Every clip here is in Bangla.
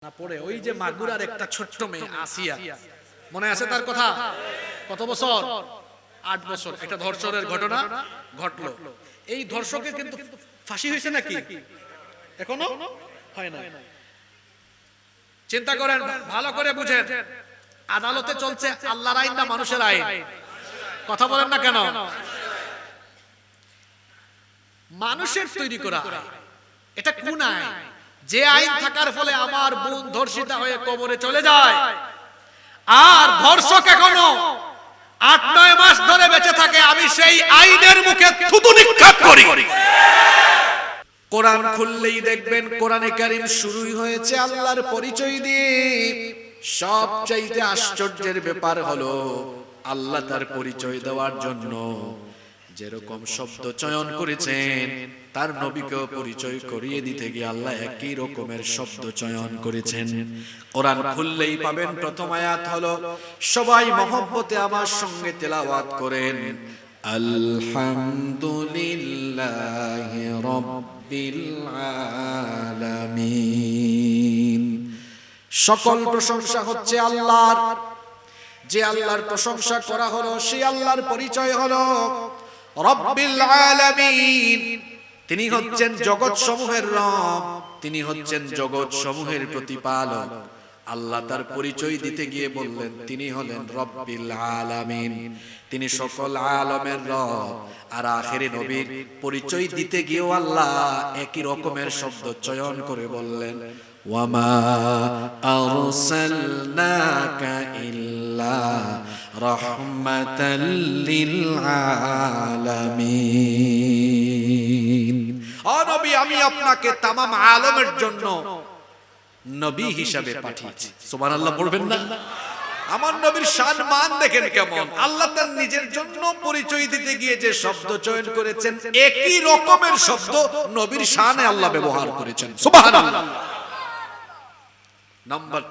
না পড়ে ওই যে মাগুরার একটা ছোট্ট মেয়ে আসিয়া, মনে আছে তার কথা? কত বছর? 8 বছর। একটা ধর্ষণের ঘটনা ঘটলো। এই ধর্ষকের কিন্তু ফাঁসি হয়েছে নাকি? এখনো হয় না। চিন্তা করেন, ভালো করে বুঝেন, আদালতে চলছে আল্লাহর আইন না মানুষের আইন? কথা বলেন না কেন? মানুষের তৈরি করা। এটা কোন আইন? যে আইন থাকার ফলে আমার বোন ধর্ষিতা হয়ে কবরে চলে যায়, আর ধর্ষক এখনো 8-9 মাস ধরে বেঁচে থাকে, আমি সেই আইনের মুখে থুতু নিক্ষেপ করি। কোরআন খুললেই দেখবেন কোরআনে কারীম শুরুই হয়েছে আল্লাহর পরিচয় দিয়ে। সবচাইতে আশ্চর্যের ব্যাপার হলো আল্লাহ তার পরিচয় দেওয়ার জন্য যেরকম শব্দ চয়ন করেছেন, তার নবীকেও পরিচয় করিয়ে দিতে গিয়ে আল্লাহ একই রকমের শব্দ চয়ন করেছেন। কোরআন খুললেই পাবেন প্রথম আয়াত হলো, সবাই মহব্বতে আমার সঙ্গে তেলাওয়াত করেন, আলহামদুলিল্লাহি রাব্বিল আলামিন। সকল প্রশংসা হচ্ছে আল্লাহর। যে আল্লাহর প্রশংসা করা হলো সেই আল্লাহর পরিচয় হলো রব্বিল আলামিন। তিনি হচ্ছেন জগৎ সমূহের রব, তিনি হচ্ছেন জগৎ সমূহের প্রতিপালক। আল্লাহ তার পরিচয় দিতে গিয়ে বললেন তিনি হলেন রব্বিল আলামিন, তিনি সকল আলমের রব। আর আখেরে নবীর পরিচয় দিতে গিয়েও আল্লাহ একই রকমের শব্দ চয়ন করে বললেন, ওয়ামা আরসালনাকা ইল্লা রাহমাতাল লিল আলামিন। ও নবী, আমি আপনাকে তামাম আলমের জন্য নবী হিসাবে পাঠিয়েছি। সুবহানাল্লাহ পড়বেন না? আমার নবীর শান মান দেখেন কেমন। আল্লাহ তার নিজের জন্য পরিচয় দিতে গিয়ে যে শব্দ চয়ন করেছেন, একই রকমের শব্দ নবীর শানে আল্লাহ ব্যবহার করেছেন। সুবহানাল্লাহ। নাম্বার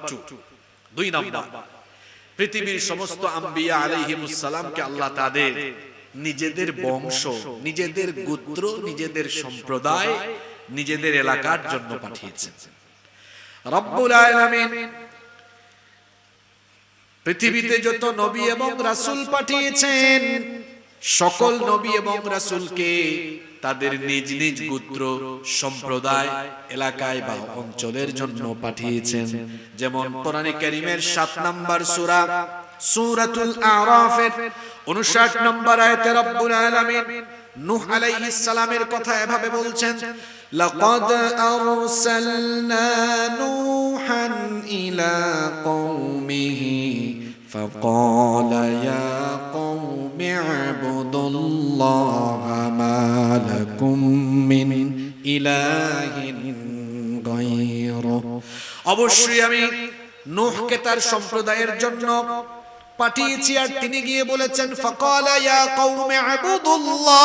2 নাম্বার, পৃথিবীর সমস্ত আম্বিয়া আলাইহিমুস সালামকে আল্লাহ তাদের নিজেদের বংশ, নিজেদের গোত্র, নিজেদের সম্প্রদায়, নিজেদের এলাকার জন্য পাঠিয়েছেন। রব্বুল আলামিন পৃথিবীতে যত নবী এবং রাসূল পাঠিয়েছেন, সকল নবী এবং রাসূলকে তাদের নিজ নিজ গোত্র, সম্প্রদায়, এলাকায় বা অঞ্চলের জন্য পাঠিয়েছেন। যেমন কোরআনে কারীমের 7 নম্বর সূরা সূরাতুল আরাফের 59 নম্বর আয়াতে রব্বুল আলামিন নূহ আলাইহিস সালামের কথা এভাবে বলছেন, লাকাদ আরসালনা নূহান ইলা কওমিহি ফাকালা ইয়া কওমি ইবুদুল্লাহা মা লাকুম মিন ইলাহিন গায়রুহু। অবশ্যই আমি নূহকে তার সম্প্রদায়ের জন্য পাঠিয়েছি, আর তিনি গিয়ে বলেছেন, ফাকালা ইয়া কওমি ইবুদুল্লাহ,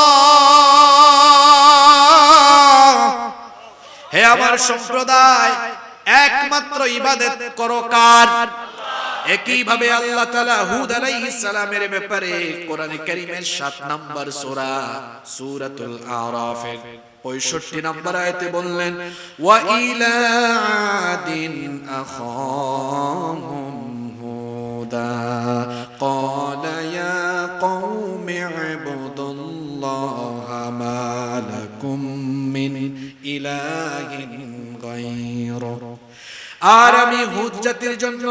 হে আমার সম্প্রদায়, একমাত্র ইবাদত করো কার? একই ভাবে আল্লাহ তাআলা হুদ আলাইহিস সালামের ব্যাপারে কোরআনে কারীমের 7 নম্বর সূরা সূরাতুল আরাফের 65 নম্বর আয়াতে বললেন, ওয়া ইলা আদিন আখাহুম হুদা ক্বালা ইয়া কওমি ইবুদুল্লাহা মা লাকুম মিন ইলাহিন গায়রুহু। আর আমি হুদ জাতির জন্য,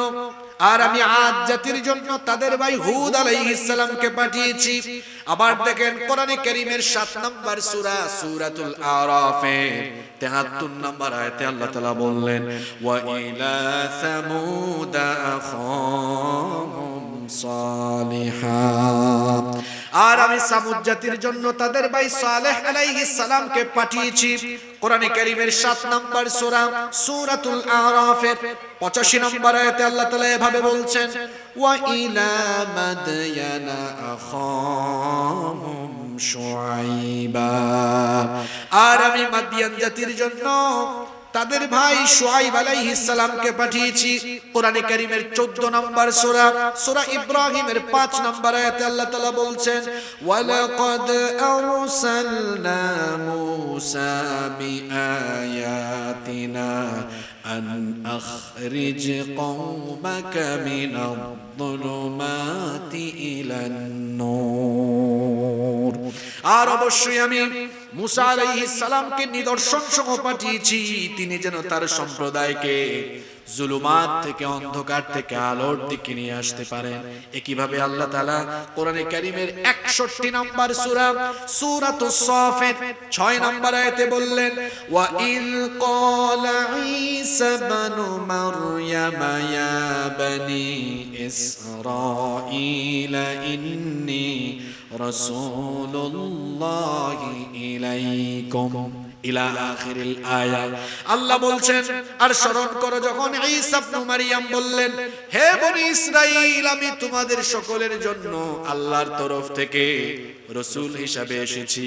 আর আমি আদ জাতির জন্য তাদের ভাই হুদ আলাইহিস সালামকে পাঠিয়েছি। আবার দেখেন কোরআনে কারীমের 7 নম্বর সূরা সূরাতুল আরাফের 73 নম্বর আয়াতে আল্লাহ তাআলা বললেন, ওয়া ইলা সামুদ আখাহুম সালিহা। আর আমি সামুদ জাতির জন্য তাদের ভাই সালেহ আলাইহিস সালামকে পাঠিয়েছি। কোরআনে কারীমের 7 নম্বর সূরা সূরাতুল আরাফের 85 নম্বর আয়াতে আল্লাহ তাআলা এভাবে বলছেন, ওয়া ইলা মাদয়ানা আখাহুম শুআইবা। আর আমি মাদিয়ান জাতির জন্য তাদের ভাই শুআইব আলাইহিস সালামকে পাঠিয়েছি। কোরআনে কারীমের 14 নম্বর সূরা সূরা ইব্রাহিমের 5 নম্বর আয়াতে আল্লাহ তাআলা বলছেন, ওয়ালাকাদ আরসালনা মূসা বিআয়াতিনা আন আখরিজ কওমাকা মিনাদ যুলুমাতি ইলান নূর। আর অবশ্যই আমি মুসা আলাইহিস সালামকে নিদর্শন সহ পাঠিয়েছি, তিনি যেন তার সম্প্রদায়কে জুলুমাত থেকে, অন্ধকার থেকে আলোর দিকে নিয়ে আসতে পারেন। একইভাবে আল্লাহ তাআলা কোরআনে কারীমের 61 নম্বর সূরা সূরাতুস সাফাত 6 নম্বর আয়াতে বললেন, ওয়া ইল ক্বালা ঈসা ইবনু মারইয়াম ইয়া বানি ইসরাঈলা ইন্নী রাসূলুল্লাহি ইলাইকুম ইলা আখিরিল আয়া। আল্লাহ বলছেন, আর স্মরণ করো যখন ঈসা ইবনে মারইয়াম বললেন, হে বনি ইসরাঈল, আমি তোমাদের সকলের জন্য আল্লাহর তরফ থেকে রাসূল হিসাবে এসেছি।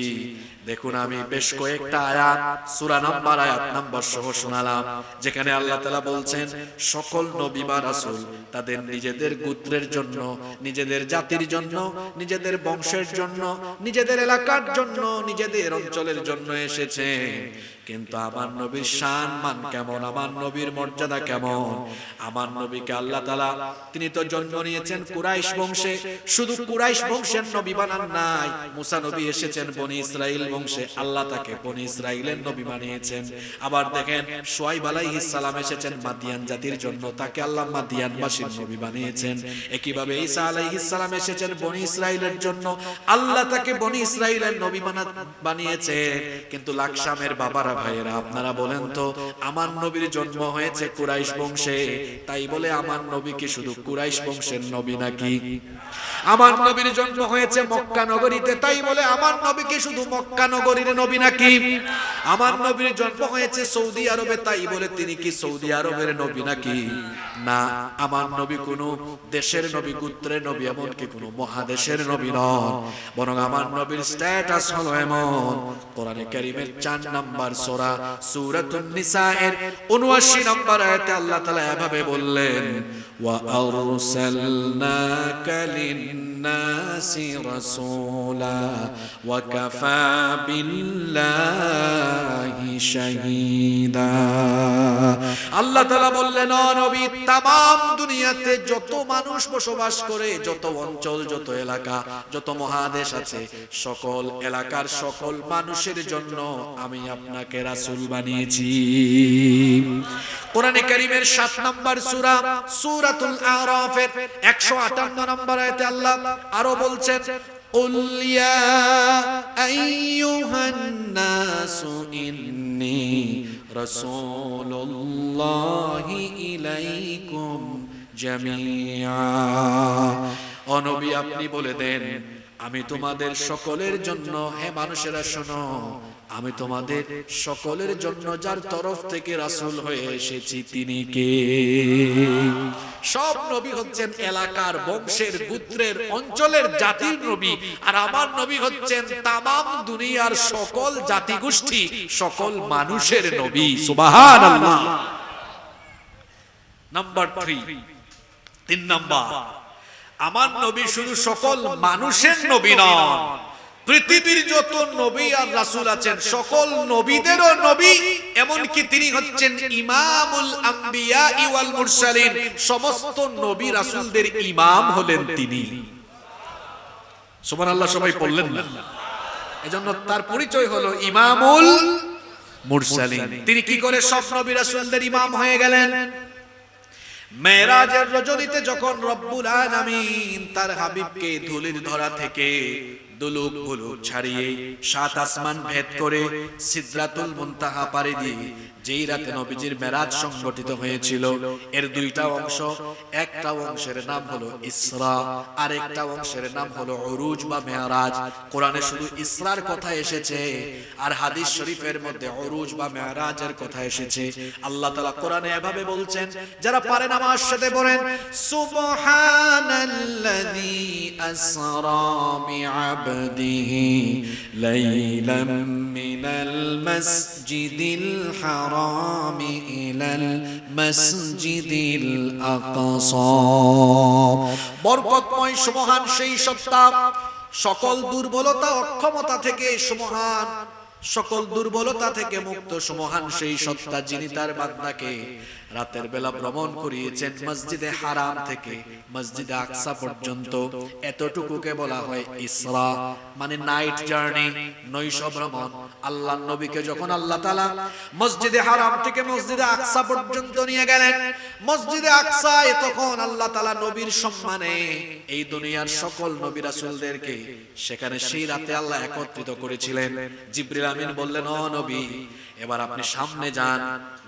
দেখুন, আমি বেশ কয়েকটা আয়াত, সূরা নাম্বার, আয়াত নাম্বার সহ শোনালাম, যেখানে আল্লাহ তাআলা বলছেন সকল নবী বা রাসূল তাদের নিজেদের গোত্রের জন্য, নিজেদের জাতির জন্য, নিজেদের বংশের জন্য, নিজেদের এলাকার জন্য, নিজেদের অঞ্চলের জন্য এসেছে। কিন্তু আমার নবীর শান মান কেমন, আমার নবীর মর্যাদা কেমন? আমার নবীকে আল্লাহ তাআলা, তিনি তো জন্ম নিয়েছেন কুরাইশ বংশে, শুধু কুরাইশ বংশের নবী বানান নাই, মুসা নবী এসেছেন বনি ইসরাইল বংশে, আল্লাহ তাকে বনি ইসরাইলের নবী বানিয়েছেন। আবার দেখেন শুআয়ব আলাইহিস সালাম এসেছেন মাদিয়ান জাতির জন্য, তাকে আল্লাহ মাদিয়ানবাসীর নবী বানিয়েছেন। একইভাবে ঈসা আলাইহিস সালাম এসেছেন বনি ইসরাইলের জন্য, আল্লাহ তাকে বনি ইসরাইলের নবী বানিয়েছেন। কিন্তু লাকসামের বাবারা, ভাইয়েরা, আপনারা বলেন তো, আমার নবীর জন্ম হয়েছে কুরাইশ বংশে, তাই বলে আমার নবী কি শুধু কুরাইশ বংশের নবী নাকি? আমার নবীর জন্ম হয়েছে মক্কা নগরীতে, তাই বলে আমার নবী কি শুধু মক্কা নগরীর নবী নাকি? আমার নবীর জন্ম হয়েছে সৌদি আরবে, তাই বলে তিনি কি সৌদি আরবের নবী নাকি? না, আমার নবী কোনো দেশের নবী, গোত্রের নবী, এমনকি কোনো মহাদেশের নবী নন, বরং আমার নবীর স্ট্যাটাস হলো এমন। কোরআনে কারীমের 4 নম্বর সূরা সূরাতুন নিসা এর 79 নম্বর আয়াতে আল্লাহ তাআলা এভাবে বললেন, ওয়া আরসালনাকা লিন-নাসি রাসূলা ওয়া কাফা বিল্লাহি শাহীদা। আল্লাহ তাআলা বললেন, ও নবী, তামাম দুনিয়াতে যত মানুষ বসবাস করে, যত অঞ্চল, যত এলাকা, যত মহাদেশ আছে, সকল এলাকার সকল মানুষের জন্য আমি আপনাকে রাসূল বানিয়েছি। কোরআনে কারীমের 7 নম্বর সূরা সূরাতুল আরাফের 158 নম্বর আয়াতে আল্লাহ আরো বলছেন, قُلْ يَا أَيُّهَا النَّاسُ إِنِّي رَسُولُ اللَّهِ إِلَيْكُمْ جَمِيعًا। ও নবী, আপনি বলে দেন, আমি তোমাদের সকলের জন্য, হে মানুষেরা শোনো, আমি তোমাদের সকলের জন্য যার তরফ থেকে রাসূল হয়ে এসেছি তিনি কে? সব নবী হচ্ছেন এলাকার, বংশের, গোত্রের, অঞ্চলের, জাতির নবী, আর আমার নবী হচ্ছেন তামাম দুনিয়ার সকল জাতি গোষ্ঠী, সকল মানুষের নবী। সুবহানাল্লাহ। নাম্বার 3 নাম্বার, আমার নবী শুধু সকল মানুষের নবী নন, পৃথিবীর যত নবী আর রাসূল আছেন সকল নবীদেরও নবী, এমনকি তিনি হচ্ছেন ইমামুল আম্বিয়া ওয়াল মুরসালিন, সমস্ত নবী রাসূলদের ইমাম হলেন তিনি। সুবহানাল্লাহ, সবাই পড়লেন না? এজন্য তার পরিচয় হলো ইমামুল মুরসালিন। তিনি কি করে সব নবী রাসূলদের ইমাম হয়ে গেলেন? মেরাজের রজনীতে যখন রব্বুল আলামিন তার হাবিবকে ধুলির ধরা থেকে দুলুক বুলুক ছাড়িয়ে 7 আসমান ভেদ করে সিদরাতুল মুনতাহা পাড়ি দিয়ে যেই রাতে নবীজির মেরাজ সংগঠিত হয়েছিল, এর 2টা অংশ, একটা অংশের নাম হলো ইসরা, আর একটা অংশের নাম হলো উরুজ বা মেরাজ। কোরআনে শুধু ইসরার কথা এসেছে, আর হাদিস শরীফের মধ্যে উরুজ বা মেরাজের কথা এসেছে। আল্লাহ তাআলা কোরআনে এভাবে বলছেন, যারা পারেন আমার সাথে বলেন, সুবহানাল্লাযী আসরা বিআবদিহি লাইলাম মিনাল মাসজিদিল হারাম ইলাল মাসজিদিল আকসা। বরকতময় সুবহান সেই সত্তা, সকল দুর্বলতা অক্ষমতা থেকে সুবহান, সকল দুর্বলতা থেকে মুক্ত সুবহান সেই সত্তা, যিনি তার বান্দাকে রাতের বেলা ভ্রমণ করিয়েছেন মসজিদে হারাম থেকে মসজিদে আকসা পর্যন্ত। এতটুকুকে বলা হয় ইসরা, মানে নাইট জার্নি, নৈশ ভ্রমণ। আল্লাহর নবীকে যখন আল্লাহ তাআলা মসজিদে হারাম থেকে মসজিদে আকসা পর্যন্ত নিয়ে গেলেন, মসজিদে আকসায় তখন আল্লাহ তাআলা নবীর সম্মানে এই দুনিয়ার সকল নবী রাসূলদেরকে সেখানে সেই রাতে আল্লাহ একত্রিত করেছিলেন। জিবরিল আমিন বললেন, ও নবী, এবার আপনি সামনে যান,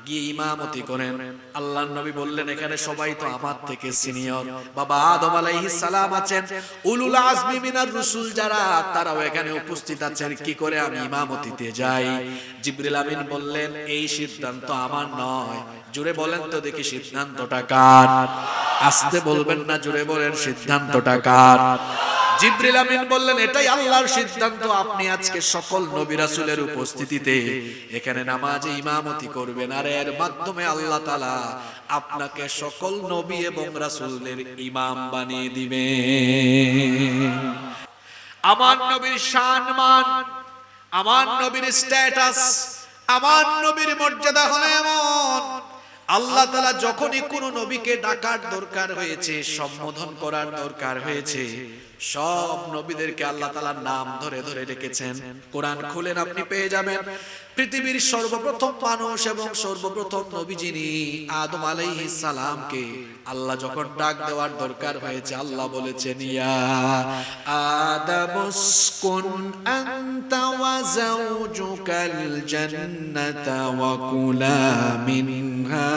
গিয়ে ইমামতি করেন। আল্লাহর নবী বললেন, এখানে সবাই তো আমার থেকে সিনিয়র, বাবা আদম আলাইহিস সালাম আছেন, উলুল আজমি মিনার রাসূল যারা, তারাও এখানে উপস্থিত আছেন, কি করে আমি ইমামতিতে যাই? জিবরিল আমিন বললেন, এই সিদ্ধান্ত আমার নয়। জোরে বলেন তো দেখি, সিদ্ধান্তটা কার? আস্তে বলবেন না, জোরে বলেন, সিদ্ধান্তটা কার? জিবরিল আমিন বললেন, এটাই আল্লাহর সিদ্ধান্ত, আপনি আজকে সকল নবী রাসূলের উপস্থিতিতে এখানে নামাজে ইমামতি করবেন, আর এর মাধ্যমে আল্লাহ তাআলা আপনাকে সকল নবী এবং রাসূলদের ইমাম বানিয়ে দিবেন। আমার নবীর সম্মান, আমার নবীর স্ট্যাটাস, আমার নবীর মর্যাদা হলো এমন, আল্লাহ তাআলা যখনই কোন নবীকে ডাকার দরকার হয়েছে, সম্বোধন করার দরকার হয়েছে, সব নবীদেরকে আল্লাহ তাআলা নাম ধরে ধরে ডেকেছেন। কোরআন খুলেন, আপনি পেয়ে যাবেন পৃথিবীর সর্বপ্রথম মানুষ এবং সর্বপ্রথম নবী যিনি আদম আলাইহিস সালামকে আল্লাহ যখন ডাক দেওয়ার দরকার হয়েছে, আল্লাহ বলেছেন, ইয়া আদামুসকুন আনতা ওয়া যাওজুকাল জান্নাতা ওয়া কুলা মিনহা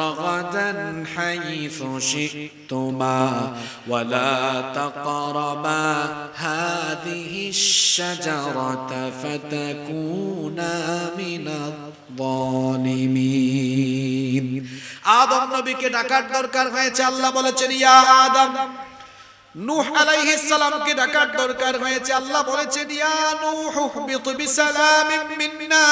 রাগাদান হাইসু শি'তুমা ওয়া লা তাকরাবা হাযিহিশ শাজারাতা ফাতাকুনা মিনাল যালিমিন। আদম নবীকে ডাকার দরকার হয়েছে, আল্লাহ বলেছেন, ইয়া আদম। নূহ আলাইহিস সালামকে ডাকার দরকার হয়েছে, আল্লাহ বলেছেন, ইয়া নূহ বিত বিসালামিন মিন্না।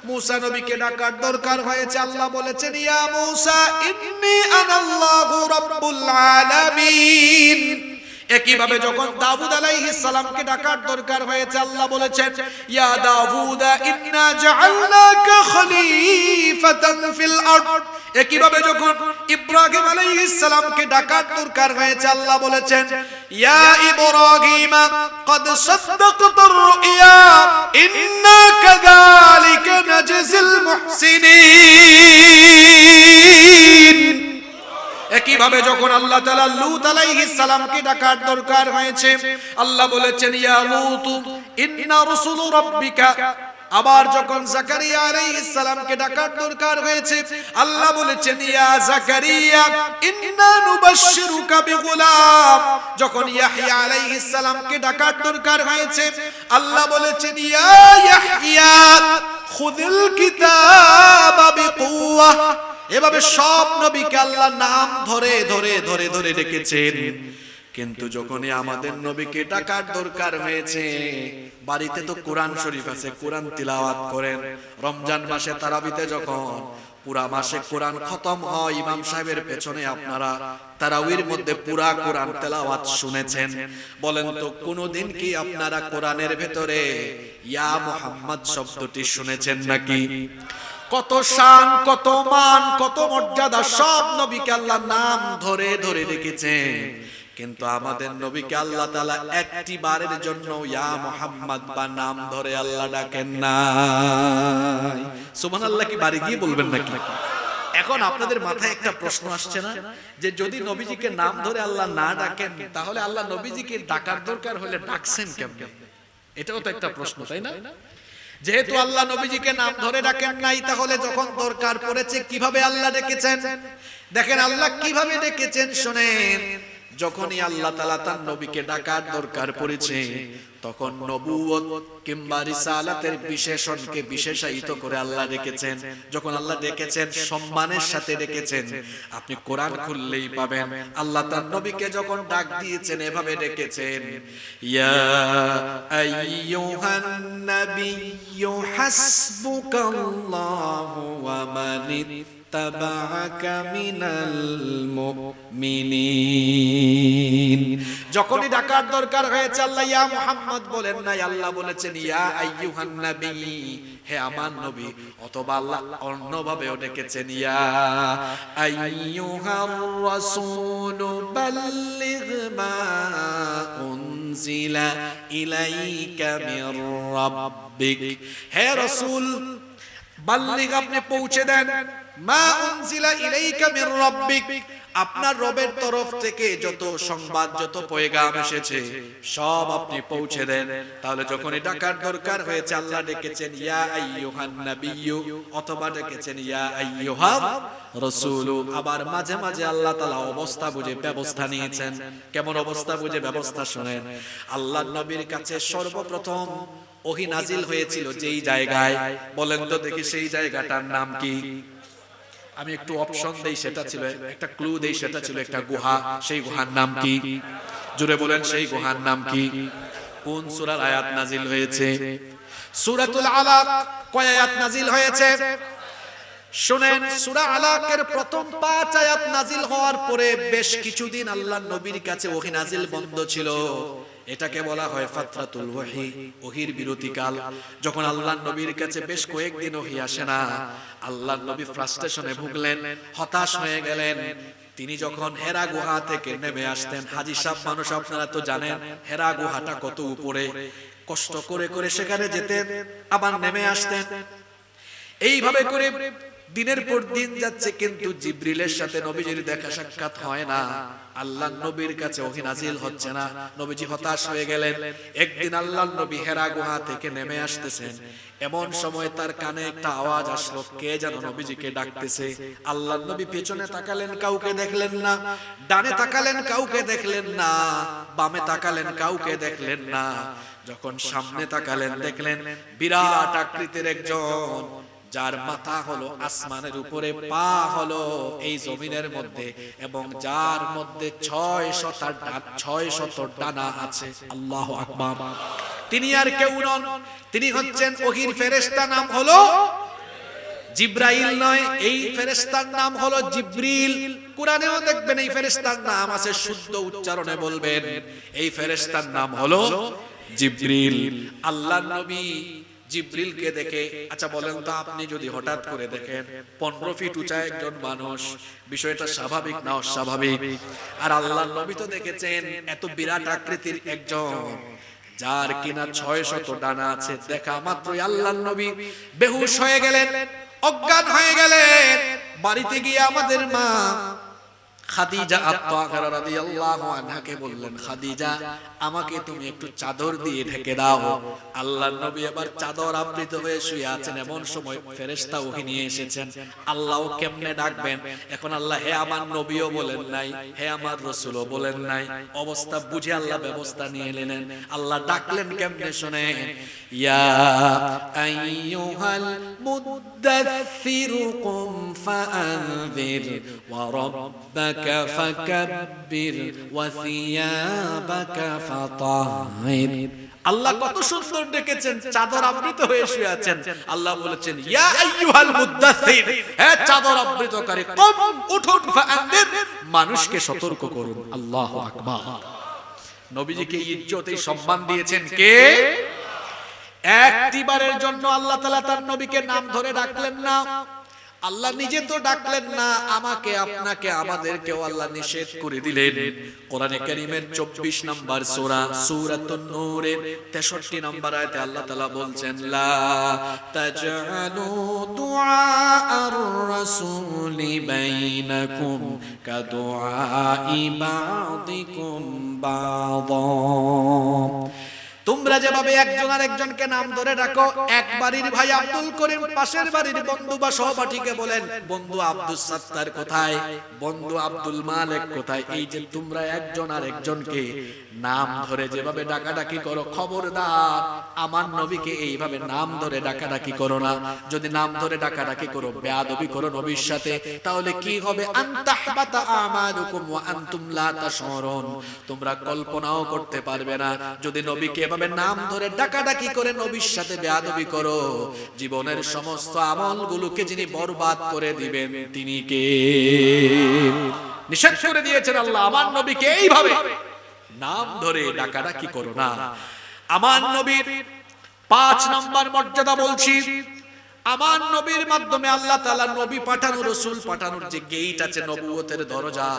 মূসা নবীকে ডাকার দরকার হয়েছে, আল্লাহ বলেছেন, ইয়া মূসা ইন্নী আনাল্লাহু রাব্বুল আলামিন। একইভাবে যখন দাউদ আলাইহিস সালামকে ডাকার দরকার হয়েছে, আল্লাহ বলেছেন, ইয়া দাউদ ইন্না জাআলনাকা খলিফাতান ফিল আরদ। একইভাবে যখন ইব্রাহিম আলাইহিস সালামকে ডাকার দরকার হয়েছে, আল্লাহ বলেছেন, ইয়া ইব্রাহিম ক্বাদ সাদ্দাকতার রুইয়া ইন্না কাযালিকা নাজজিল মুহসিনিন। একইভাবে যখন আল্লাহ তাআলা লূত আলাইহিস সালামকে ডাকার দরকার হয়েছে, আল্লাহ বলেছেন, ইয়া লূত ইন্না রাসূলু রাব্বিকা। আবার যখন জাকারিয়া আলাইহিস সালামকে ডাকার দরকার হয়েছে, আল্লাহ বলেছেন, ইয়া জাকারিয়া ইন্না নুবাশশিরুকা বিগুলাম। যখন ইয়াহইয়া আলাইহিস সালামকে ডাকার দরকার হয়েছে, আল্লাহ বলেছেন, ইয়া ইয়াহইয়া খুযিল কিতাবা বিকুওয়া। এভাবে সব নবীকে আল্লাহ নাম ধরে ধরে ধরে ধরে ডেকেছেন। কিন্তু যখনই আমাদের নবীকে ডাকার দরকার হয়েছে, বাড়িতে তো কোরআন শরীফ আছে, কোরআন তিলাওয়াত করেন। রমজান মাসে তারাবিতে যখন পুরা মাসে কোরআন খতম হয়, ইমাম সাহেবের পেছনে আপনারা তারাবির মধ্যে পুরা কোরআন তেলাওয়াত শুনেছেন। বলেন তো কোনদিন কি আপনারা কোরআনের ভেতরে ইয়া মুহাম্মদ শব্দটি শুনেছেন নাকি? কত শান, কত মান, কত মর্যাদা, সব নবীকে আল্লাহ নাম ধরে ধরে রেখেছেন। কিন্তু আমাদের নবীকে আল্লাহ তাআলা একটি বারের জন্য ইয়া মুহাম্মদ বা নাম ধরে আল্লাহ ডাকেন নাই। সুবহানাল্লাহ কি বাড়ি গিয়ে বলবেন নাকি? এখন আপনাদের মাথায় একটা প্রশ্ন আসছে না, যে যদি নবীজিকে নাম ধরে আল্লাহ না ডাকেন, তাহলে আল্লাহ নবীজিকে ডাকার দরকার হলে ডাকছেন কেমনে? এটাও তো একটা প্রশ্ন, তাই না? যেহেতু আল্লাহ নবীজিকে নাম ধরে ডাকেন নাই, তাহলে যখন দরকার পড়েছে কিভাবে আল্লাহ ডেকেছেন? দেখেন আল্লাহ কিভাবে ডেকেছেন শুনেন। যখনই আল্লাহ তাআলা তার নবীকে ডাকার দরকার পড়েছে, তখন নবুয়ত কিংবা রিসালাতের বিশেষণকে বিশেষায়িত করে আল্লাহ ডেকেছেন। যখন আল্লাহ ডেকেছেন, সম্মানের সাথে ডেকেছেন। আপনি কোরআন খুললেই পাবেন আল্লাহ তার নবীকে যখন ডাক দিয়েছেন এভাবে ডেকেছেন, ইয়া আইয়ুহান নাবিয়্যু হাসবুকাল্লাহু ওয়া মানিত তাবাআকা মিনাল মুমিনিন। যখনই ডাকার দরকার হয়েছে আল্লাহ ইয়া মুহাম্মদ বলেন নাই, আল্লাহ বলেছেন ইয়া আইয়ুহান নবী, হে আমার নবী। অথবা আল্লাহ অন্যভাবেও ডেকেছেন ইয়া আইয়ুহার রাসূল বাল্লিগ মা উনজিলা ইলাইকা মির রাব্বিক, হে রাসূল বাল্লিগ আপনি পৌঁছে দেন, মা উনজিলা ইলাইকা মির রাব্বিক, আপনার রবের তরফ থেকে যত সংবাদ যত পয়গাম এসেছে সব আপনি পৌঁছে দেন। তাহলে যখনই ডাকার দরকার হয়েছে আল্লাহ ডেকেছেন ইয়া আইয়ুহান নাবিয়্যু, অথবা ডেকেছেন ইয়া আইয়ুহার রাসূল। আবার মাঝে মাঝে আল্লাহ তাআলা অবস্থা বুঝে ব্যবস্থা নিয়েছেন। কেমন অবস্থা বুঝে ব্যবস্থা শুনেন। আল্লাহর নবীর কাছে সর্বপ্রথম ওহী নাজিল হয়েছিল যেই জায়গায়, বলেন তো দেখি সেই জায়গাটার নাম কি? আমি একটু অপশন দেই, সেটা ছিল একটা ক্লু দেই, সেটা ছিল একটা গুহা। সেই গুহার নাম কি? জোরে বলেন, সেই গুহার নাম কি? কোন সূরার আয়াত নাজিল হয়েছে? সূরাতুল আলাক। কয় আয়াত নাজিল হয়েছে শুনেন। সূরা আলাকের প্রথম 5 আয়াত নাজিল হওয়ার পরে বেশ কিছুদিন আল্লাহর নবীর কাছে ওহী নাজিল বন্ধ ছিল। এটাকে বলা হয় ফাতরাতুল ওহী, ওহীর বিরতিকাল। যখন আল্লাহর নবীর কাছে বেশ কয়েকদিন ওহী আসে না, আল্লাহর নবী ফ্রাস্ট্রেশনে ভুগলেন, হতাশ হয়ে গেলেন। তিনি যখন হেরা গুহা থেকে নেমে আসতেন, হাজী সাহেব মানুষ আপনারা তো জানেন হেরা গুহাটা কত উপরে, কষ্ট করে করে সেখানে যেতেন আবার নেমে আসতেন। এইভাবে করে দিনের পর দিন যাচ্ছে, কিন্তু জিবরিলের সাথে নবীজির দেখা সাক্ষাৎ হয় না। আল্লাহর নবীর কাছে ওহী নাজিল হচ্ছে না। নবীজি হতাশ হয়ে গেলেন। একদিন আল্লাহর নবী হেরা গুহা থেকে নেমে আসতেছেন, এমন সময় তার কানে একটা আওয়াজ আসলো, কে যেন নবীজিকে ডাকতেছে। আল্লাহর নবী পেছনে তাকালেন, কাউকে দেখলেন না। ডানে তাকালেন, কাউকে দেখলেন না। বামে তাকালেন, কাউকে দেখলেন না। যখন সামনে তাকালেন, দেখলেন বিরাট আকৃতির একজন, যার মাথা হলো আসমানের উপরে, পা হলো এই জমিনের মধ্যে, এবং যার মধ্যে 600 ডানা আছে। আল্লাহু আকবার। তিনি আর কেউ নন, তিনি হচ্ছেন ওহীর ফেরেশতা, নাম হলো জিবরাইল নয়, এই ফেরেশতার নাম হলো জিবরিল। কুরআনেও দেখবেন এই ফেরেশতার নাম আছে, শুদ্ধ উচ্চারণে বলবেন এই ফেরেশতার নাম হলো জিবরিল। আল্লাহর নবী জিবরিলকে দেখে, আচ্ছা বলেন তো আপনি যদি হঠাৎ করে দেখেন 15 ফিট উঁচা একজন মানুষ, বিষয়টা স্বাভাবিক না অস্বাভাবিক? আর আল্লাহর নবী তো দেখেছেন এত বিরাট আকৃতির একজন, যার কিনা 600 ডানা আছে। দেখা মাত্রই আল্লাহর নবী বেহুশ হয়ে গেলেন, অজ্ঞান হয়ে গেলেন। বাড়িতে গিয়ে আমাদের মা খাদিজা আত-তাহিরা রাদিয়াল্লাহু আনহাকে বললেন, খাদিজা আমাকে তুমি একটু চাদর দিয়ে ঢেকে দাও। আল্লাহর নবী এবার চাদর আবৃত হয়ে শুয়ে আছেন। এমন সময় ফেরেশতা ওহী নিয়ে এসেছেন। আল্লাহও কেমনে ডাকবেন এখন? আল্লাহ হে আমার নবীও বলেন নাই, হে আমার রাসূলও বলেন নাই। অবস্থা বুঝে আল্লাহ ব্যবস্থা নিয়ে নিলেন। আল্লাহ ডাকলেন কেমনে শুনেন, ইয়া আইয়ুহাল মুদ্দাথির কুম ফাআনযির ওয়া রাব্বাকা ফাকাব্বির ওয়া সিয়াবাকা ফাতাহির। আল্লাহ কত সুন্দর ডেকেছেন, চাদর আবৃত হয়ে শুয়ে আছেন। আল্লাহ বলেছেন ইয়া আইয়ুহাল মুদ্দাথির, হে চাদর আবৃতকারী, কুম উঠুন, ফাআনযির মানুষকে সতর্ক করুন। আল্লাহু আকবার। নবীজিকে ইজ্জত এই সম্মান দিয়েছেন কে? একটিবারের জন্য আল্লাহ তাআলা তার নবীকে নাম ধরে ডাকলেন না। আল্লাহ নিজে তো ডাকলেন না, আমাকে আপনাকে আমাদেরকেও আল্লাহ নিষেধ করে দিলেন। কোরআনে কারীমের 24 নম্বর সূরা সূরাতুন নূরের 63 নম্বর আয়াতে আল্লাহ তাআলা বলছেন, লা তাজআলু দুআআর রাসূলি বাইনাকুম কাদুআই বাযিকুম বাযা। তোমরা যেভাবে একজন আরেকজনকে নাম ধরে ডাকো, এক বাড়ির ভাই আব্দুল করিম পাশের বাড়ির বন্ধু বা সহপাঠীকে বলেন, বন্ধু আব্দুল সাত্তার কোথায়, বন্ধু আব্দুল মালিক কোথায়। এই যে তোমরা একজন আরেকজনকে নাম ধরে যেভাবে ডাকাডাকি করো, খবরদার আমার নবীকে এইভাবে নাম ধরে ডাকাডাকি করো না। যদি নাম ধরে ডাকাডাকি করো, বেয়াদবি করো নবীর সাথে, তাহলে কি হবে? আনতাহবাতা আমালুকুম ওয়া আনতুম লা তাশউরুন। তোমরা কল্পনাও করতে পারবে না, যদি নবীকে এভাবে নাম ধরে ডাকাডাকি করে নবীর সাথে বেয়াদবি করো, জীবনের সমস্ত আমলগুলোকে যিনি বরবাদ করে দিবেন তিনি কে? নিষেধ করে দিয়েছেন আল্লাহ আমার নবীকে এইভাবে নাম ধরে ডাকাডাকি করো না। আমার নবীর 5 নম্বর মর্যাদা বলছি, আমার নবীর মাধ্যমে আল্লাহ তাআলা নবী পাঠানো, রাসূল পাঠানোর যে গেট আছে, নবুয়তের দরজা,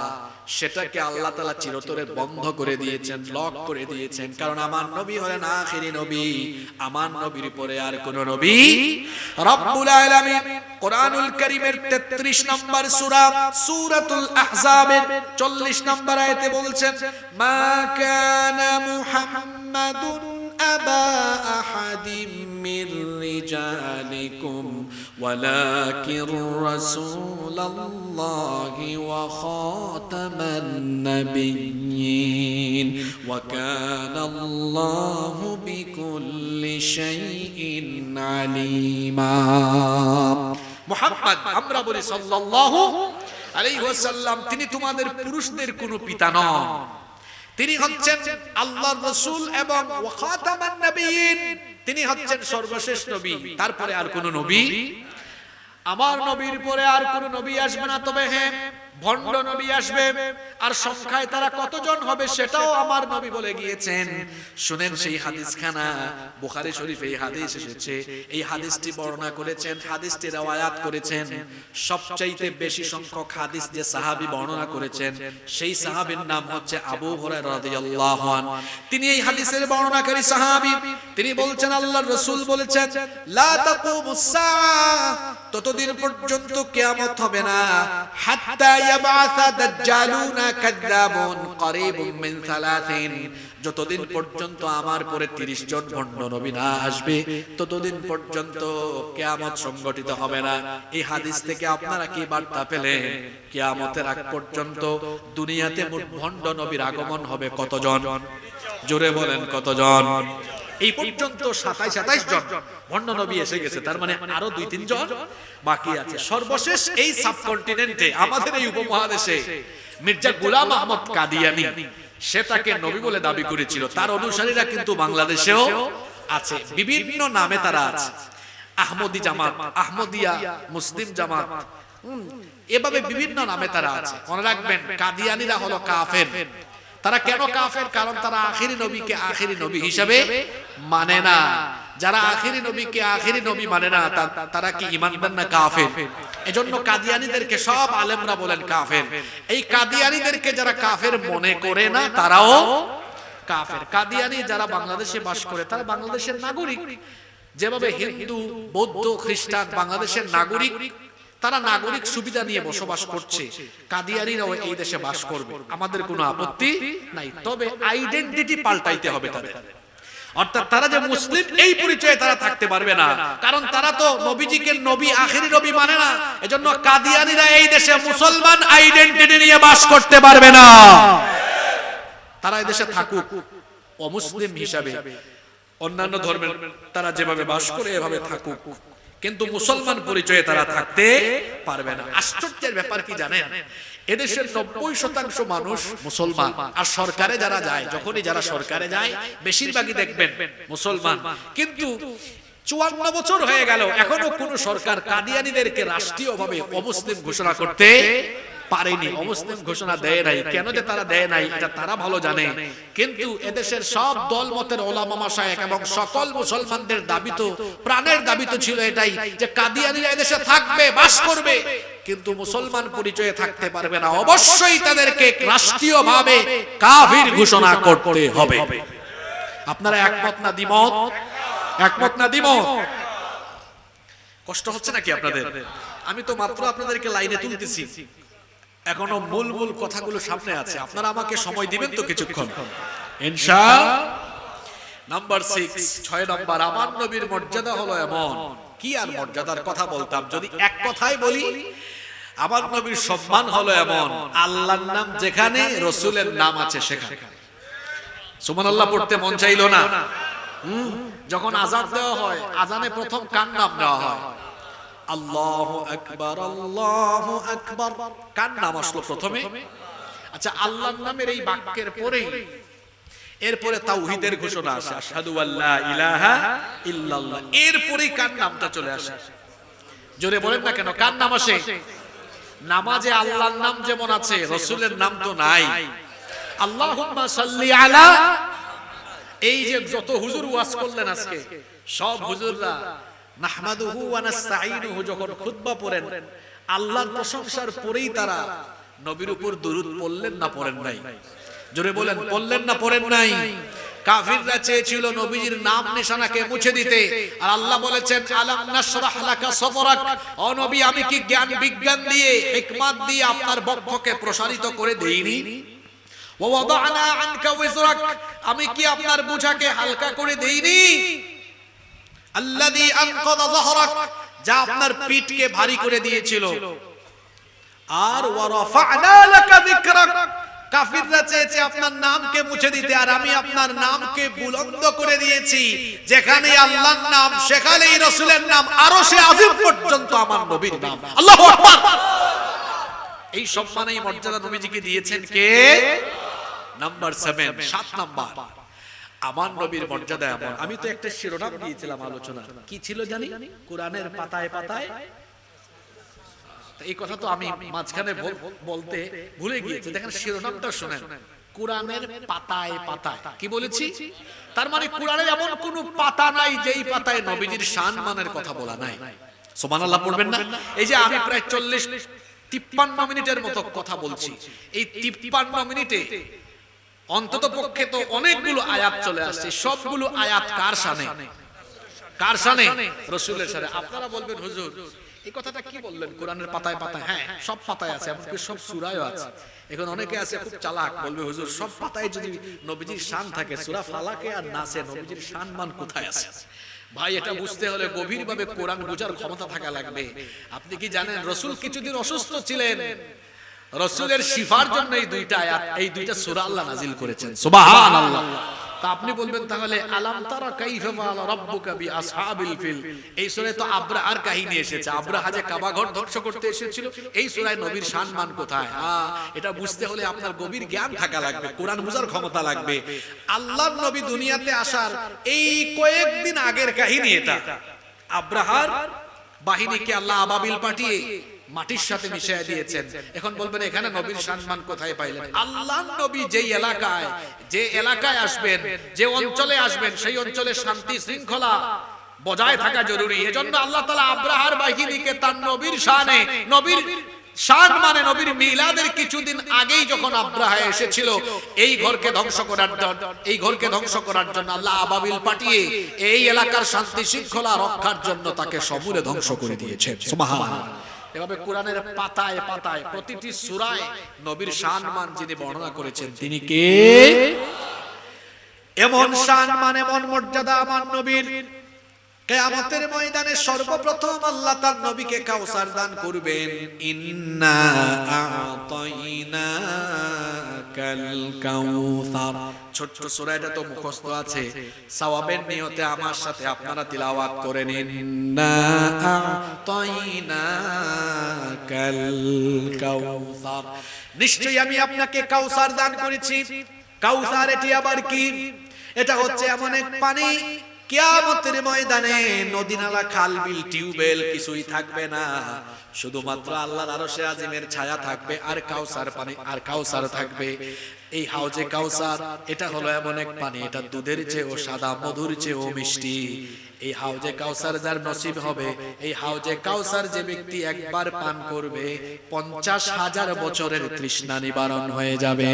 সেটাকে আল্লাহ তাআলা চিরতরে বন্ধ করে দিয়েছেন, লক করে দিয়েছেন। কারণ আমার নবী হলেন আখিরি নবী, আমার নবীর পরে আর কোন নবী। রব্বুল আলামিন কোরআনুল কারীমের 33 নম্বর সূরা সূরাতুল আহজাবের 40 নম্বর আয়াতে বলছেন, মা কানা মুহাম্মাদুন আবা আহাদিম মির রিজালিকুম ওয়ালাকির রাসূলুল্লাহি ওয়া খাতামান নাবিয়্যিন ওয়া কানাল্লাহু বিকুল্লি শাইইন আলিমা। মুহাম্মদ, আমরা বলি সাল্লাল্লাহু আলাইহি ওয়াসাল্লাম, তিনি তোমাদের পুরুষদের কোনো পিতা নন, তিনি হচ্ছেন আল্লাহর রাসূল এবং ওয়া খাতামান নাবিয়্যিন, তিনি হচ্ছেন সর্বশেষ নবী, তারপরে আর কোন নবী, আমার নবীর পরে আর কোন নবী আসবে না। তবে হ্যাঁ, ভণ্ড নবী আসবে, আর সংখ্যায় তারা কতজন হবে সেটাও আমার নবী বলে গিয়েছেন। শুনেন সেই হাদিসখানা, বুখারী শরীফে এই হাদিস এসেছে, এই হাদিসটি বর্ণনা করেছেন, হাদিসটি রওয়ায়াত করেছেন সবচাইতে বেশি সংখ্যক হাদিস যে সাহাবী বর্ণনা করেছেন, সেই সাহাবীর নাম হচ্ছে আবু হুরায়রা রাদিয়াল্লাহু আনহু। তিনি এই হাদিসের বর্ণনাকারী সাহাবী, তিনি বলছেন আল্লাহর রাসূল বলেছেন, লা তাকুমুস সাআহ, ততদিন পর্যন্ত কিয়ামত হবে না, হাত্তা ইয়াবাসা দাজ্জালুনা কাযযাবুন করিবুম মিন 30, যতদিন পর্যন্ত আমার পরে 30 জন ভণ্ড নবী না আসবে, ততদিন পর্যন্ত কিয়ামত সংগঠিত হবে না। এই হাদিস থেকে আপনারা কি বার্তা পেলেন? কিয়ামতের আগ পর্যন্ত দুনিয়াতে মোট ভণ্ড নবীর আগমন হবে কতজন? জোরে বলেন কতজন? এই পর্যন্ত 27 জন ভণ্ড নবী এসে গেছে, তার মানে আরো 2-3 জন বাকি আছে। সর্বশেষ এই সাবকন্টিনেন্টে, আমাদের এই উপমহাদেশে মির্জা গোলাম আহমদ কাদিয়ানী, সেটাকে নবী বলে দাবি করেছিল। তার অনুসারীরা কিন্তু বাংলাদেশেও আছে, বিভিন্ন নামে তারা আছে, আহমদি জামাত, আহমদিয়া, মুসলিম জামাত, এভাবে বিভিন্ন নামে তারা আছে। মনে রাখবেন, কাদিয়ানীরা হলো কাফের। তারা কেন কাফের? কারণ তারা আখিরি নবীকে আখিরি নবী হিসেবে মানে না। যারা আখিরি নবীকে আখিরি নবী মানে না, তারা কি ঈমানদার না কাফের? এজন্য কাদিয়ানীদেরকে সব আলেমরা বলেন কাফের। এই কাদিয়ানীদেরকে যারা কাফের মনে করে না, তারাও কাফের। কাদিয়ানী যারা বাংলাদেশে বাস করে, তারা বাংলাদেশের নাগরিক। যেভাবে হিন্দু, বৌদ্ধ, খ্রিস্টান বাংলাদেশের নাগরিক, তারা নাগরিক সুবিধা নিয়ে বসবাস করছে, কাদিয়ানীরাও এই দেশে বাস করবে, আমাদের কোনো আপত্তি নাই। তবে আইডেন্টিটি পাল্টাইতে হবে তাদের, অর্থাৎ তারা যে মুসলিম এই পরিচয়ে তারা থাকতে পারবে না, কারণ তারা তো নবীজিকে নবী, আখিরি নবী মানে না। এজন্য কাদিয়ানীরা এই দেশে মুসলমান আইডেন্টিটি নিয়ে বাস করতে পারবে না। তারা এই দেশে থাকুক অমুসলিম হিসাবে, অন্যান্য ধর্মের তারা যেভাবে বাস করে এভাবে থাকুক, কিন্তু মুসলমান পরিচয়ে তারা থাকতে পারবে না। আশ্চর্যের ব্যাপার কি জানেন? এদেশের 90% মানুষ মুসলমান, আর সরকারে যারা যায়, যখনই যারা সরকারে যায় বেশিরভাগই দেখবেন মুসলমান। কিন্তু 54 বছর হয়ে গেল, এখনো কোন সরকার কাদিয়ানীদেরকে রাষ্ট্রীয়ভাবে অমুসলিম ঘোষণা করতে পারেনি, অমুসলিম ঘোষণা দেয় নাই। কেন যে তারা দেয় নাই এটা তারা ভালো জানে। কিন্তু এদেশের সব দলমতের ওলামা মাশায়েখ এবং সকল মুসলমানদের দাবি তো, প্রাণের দাবি তো ছিল এটাই যে কাদিয়ানীরা এদেশে থাকবে, বাস করবে, কিন্তু মুসলমান পরিচয়ে থাকতে পারবে না। অবশ্যই তাদেরকে রাষ্ট্রীয়ভাবে কাফির ঘোষণা করতে হবে। আপনারা একমত না দ্বিমত? একমত না দ্বিমত? কষ্ট হচ্ছে নাকি আপনাদের? আমি তো মাত্র আপনাদেরকে লাইনে তুলতেছি, এখনো মূল মূল কথাগুলো সামনে আছে। আপনারা আমাকে সময় দিবেন তো কিছুক্ষণ, ইনশাআল্লাহ। নাম্বার 6 নম্বর, আমার নবীর মর্যাদা হলো এমন। কি আর মর্যাদার কথা বলতাম, যদি এক কথায় বলি, আমার নবীর সম্মান হলো এমন, আল্লাহর নাম যেখানে, রাসূলের নাম আছে সেখানে। সুবহানাল্লাহ পড়তে মন চাইলো না? যখন আযান দেওয়া হয়, আযানে প্রথম কার নাম নেওয়া হয়? আল্লাহু আকবার, আল্লাহু আকবার, কার নাম আসলো প্রথমে? আচ্ছা, আল্লাহর নামের এই বাক্যের পরেই এরপরে তাওহীদের ঘোষণা আসে, আশহাদু আল্লা ইলাহা ইল্লাল্লাহ। এরপরেই কার নামটা চলে আসে? জোরে বলেন না কেন, কার নাম আসে? নামাজে আল্লাহর নাম যেমন আছে, রাসূলের নাম তো নাই। আল্লাহুম্মা সাল্লি আলা। এই যে যত হুজুর ওয়াজ করলেন আজকে, সব হুজুররা নাহমাদুহু ওয়া নাস্তাঈনুহু যখন খুতবা পড়েন, আল্লাহর প্রশংসার পরেই তারা নবীর উপর দরুদ পড়লেন না পড়েন নাই? জোরে বলেন, পড়লেন না পড়েন নাই? কাফিররা চেয়েছিল নবীজির নাম নিশানাকে মুছে দিতে, আর আল্লাহ বলেছেন আলাম নাশরাহ লাকা সাদরাক, ও নবী আমি কি জ্ঞান বিজ্ঞান দিয়ে হিকমত দিয়ে আপনার বক্ষকে প্রসারিত করে দেইনি? ওয়া ওয়াদানা আনকা ওয়িজরাক, আমি কি আপনার বোঝাকে হালকা করে দেইনি? আল্লাযী আনকাযা যাহরাক, যা আপনার পিঠকে ভারী করে দিয়েছিল। আর ওয়া রাফা'না লাকা যিকরাক, কাফিররা চেয়েছে আপনার নামকে মুছে দিতে, আর আমি আপনার নামকে বুলন্দ করে দিয়েছি। যেখানে আল্লাহর নাম সেখানেই রাসূলের নাম, আরশে আজিম পর্যন্ত আমার নবীর নাম। আল্লাহু আকবার। এই সম্মানই মর্যাদা নবীজিকে দিয়েছেন কে? নাম্বার 7, 7 নাম্বার, আমার নবীর মর্যাদা এমন। আমি তো একটা শিরোনাম দিয়েছিলাম আলোচনা, কি ছিল জানি? কোরআনের পাতায় পাতায়। এই কথা তো আমি মাঝখানে বলতে ভুলে গিয়েছি। দেখেন শিরোনামটা শুনেন, কোরআনের পাতায় পাতায়। কি বলেছি? তার মানে কোরআনের এমন কোন পাতা নাই যেই পাতায় নবীজির সম্মানের কথা বলা নাই। সুবহানাল্লাহ পড়বেন না? এই যে আমি প্রায় 40-53 মিনিটের মতো কথা বলছি, এই 53 মিনিটে অন্তত পক্ষে তো অনেকগুলো আয়াত চলে আসছে। সবগুলো আয়াত কার শানে? কার শানে? রাসূলের শানে। আপনারা বলবেন হুজুর এই কথাটা কি বললেন কোরআনের পাতায় পাতায়? হ্যাঁ, সব পাতায় আছে, এমনকি সব সূরায়ও আছে। এখন অনেকে আছে খুব চালাক, বলবে হুজুর সব পাতায় যদি নবীজির শান থাকে, সূরা ফালাকে আর নাসে নবীজির সম্মান কোথায় আছে? ভাই এটা বুঝতে হলে গভীরভাবে কোরআন বোঝার ক্ষমতা থাকা লাগবে। আপনি কি জানেন রাসূল কিছুদিন অসুস্থ ছিলেন? রাসূলের শিফার জন্য এই দুইটা আয়াত, এই দুইটা সূরা আল্লাহ নাযিল করেছেন। সুবহানাল্লাহ। তা আপনি বলবেন তাহলে আলাম তারা কাইফা ফাআলা রাব্বুকা বিআসহাবিল ফিল, এই সূরায় তো আব্রাহার কাহিনী এসেছে। আব্রাহা যে কাবা ঘর ধ্বংস করতে এসেছিল, এই সূরায় নবীর সম্মান কোথায়? এটা বুঝতে হলে আপনার গভীর জ্ঞান থাকা লাগবে, কোরআন বোঝার ক্ষমতা লাগবে। আল্লাহর নবী দুনিয়াতে আসার এই কয়েকদিন আগের কাহিনী এটা। আব্রাহার বাহিনীকে আল্লাহ আবাবিল পাঠিয়ে মাটির সাথে মিশিয়ে দিয়েছেন। এখন বলবেন এখানে নবীর সম্মান কোথায় পাইলেন? আল্লাহর নবী যেই এলাকায়, যে এলাকায় আসবেন, যে অঞ্চলে আসবেন, সেই অঞ্চলে শান্তি শৃঙ্খলা বজায় থাকা জরুরি। এজন্য আল্লাহ তাআলা আব্রাহার বাহিনীকে তার নবীর শানে, নবীর শান মানে নবীর মিলাদের কিছুদিন আগেই যখন আব্রাহা এসেছিল এই ঘরকে ধ্বংস করার জন্য, এই ঘরকে ধ্বংস করার জন্য আল্লাহ আবাবিল পাঠিয়ে এই এলাকার শান্তি শৃঙ্খলা রক্ষার জন্য তাকে সমূলে ধ্বংস করে দিয়েছেন। সুবহানাল্লাহ। এভাবে কোরআনের পাতায় পাতায় প্রতিটি সূরায় নবীর সম্মান যিনি বর্ণনা করেছেন তিনি কে? এমন সম্মান, এমন মর্যাদা আমার নবীর। কিয়ামতের ময়দানে সর্বপ্রথম আল্লাহ তার নবীকে কাউসার দান করবেন। ইন্না আ'তাইনাকাল কাউসার। ছোট্ট সূরা, এটা তো মুখস্থ আছে, সওয়াবের নিয়তে আমার সাথে আপনারা তিলাওয়াত করে নিন। ইন্না আ'তাইনাকাল কাউসার, নিশ্চয়ই আমি আপনাকে কাউসার দান করেছি। কাউসার এটি আবার কি? এটা হচ্ছে এমন এক পানি, কিয়ামতের ময়দানে নদী নালা খাল বিল টিউবওয়েল কিছুই থাকবে না, শুধুমাত্র আল্লাহর আরশে আজিমের ছায়া থাকবে, আর কাউসার পানি, আর কাউসার থাকবে। এই হাউজে কাউসার এটা হলো এমন এক পানি, এটা দুধের চেয়েও সাদা, মধুর চেয়েও মিষ্টি। এই হাউজে কাউসার যার নসিব হবে, এই হাউজে কাউসার যে ব্যক্তি একবার পান করবে 50,000 বছরের তৃষ্ণা নিবারণ হয়ে যাবে।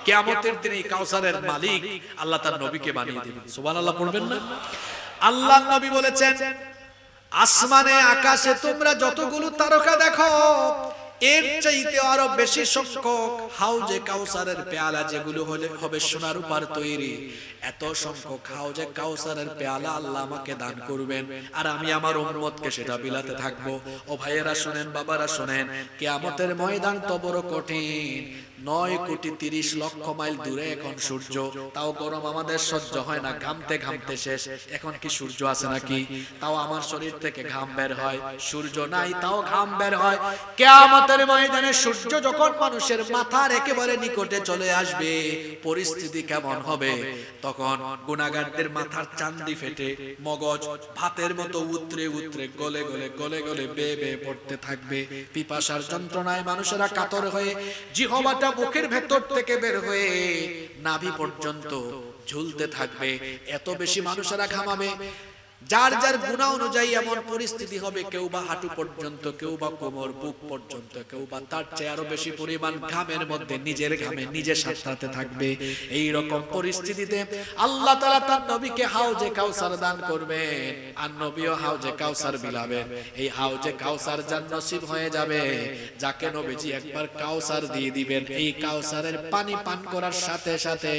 কিয়ামতের দিনে এই কাউসারের মালিক আল্লাহ তার নবীকে বানিয়ে দিবেন। সুবহানাল্লাহ পড়বেন না? আল্লাহর নবী বলেছেন আসমানে আকাশে তোমরা যতগুলো তারকা দেখো, এর চাইতে আরো বেশি সংখ্যক হাউজে কাউসারের পেয়ালা যেগুলো হবে সোনার উপর তৈরি, এত সংখ্যক হাউজে কাউসারের পেয়ালা আল্লাহ আমাকে দান করবেন, আর আমি আমার উম্মতকে সেটা বিলাতে থাকবো। ও ভাইয়েরা শুনেন, বাবারা শুনেন, কিয়ামতের ময়দান তো বড় কঠিন। 9,30,00,000 মাইল দূরে এখন সূর্য, তাও গরম আমাদের সহ্য হয় না, ঘামতে ঘামতে শেষ। এখন কি সূর্য আছে নাকি? তাও আমার শরীর থেকে ঘাম বের হয়। সূর্য নাই, তাও ঘাম বের হয়। কিয়ামতের ময়দানে সূর্য যখন মানুষের মাথার একেবারে নিকটে চলে আসবে, পরিস্থিতি কেমন হবে? তখন গুনাহগারদের মাথার চান্দি ফেটে মগজ ভাতের মতো উতরে উতরে গলে গলে গলে গলে বেয়ে বেয়ে পড়তে থাকবে। পিপাসার যন্ত্রণায় মানুষেরা কাতর হয়ে জিহ্বাটা মুখের ভেতর থেকে বের হয়ে নাভি পর্যন্ত ঝুলতে থাকবে। এত বেশি মানুষেরা ঘামাবে, যার যার গুনাহ অনুযায়ী এমন পরিস্থিতি হবে, কেউ বা হাঁটু পর্যন্ত, কেউ বা কোমর বুক পর্যন্ত, কেউ বা তার চেয়ে আরো বেশি পরিমাণ ঘামের মধ্যে নিজের ঘামে নিজে সাঁতরাতে থাকবে। এই রকম পরিস্থিতিতে আল্লাহ তাআলা তার নবীকে হাউজে কাউসার দান করবেন, আর নবীও হাউজে কাউসার বিলাবেন। এই হাউজে কাউসার যার নসিব হয়ে যাবে, যাকে নবীজি একবার কাউসার দিয়ে দিবেন, এই কাউসারের পানি পান করার সাথে সাথে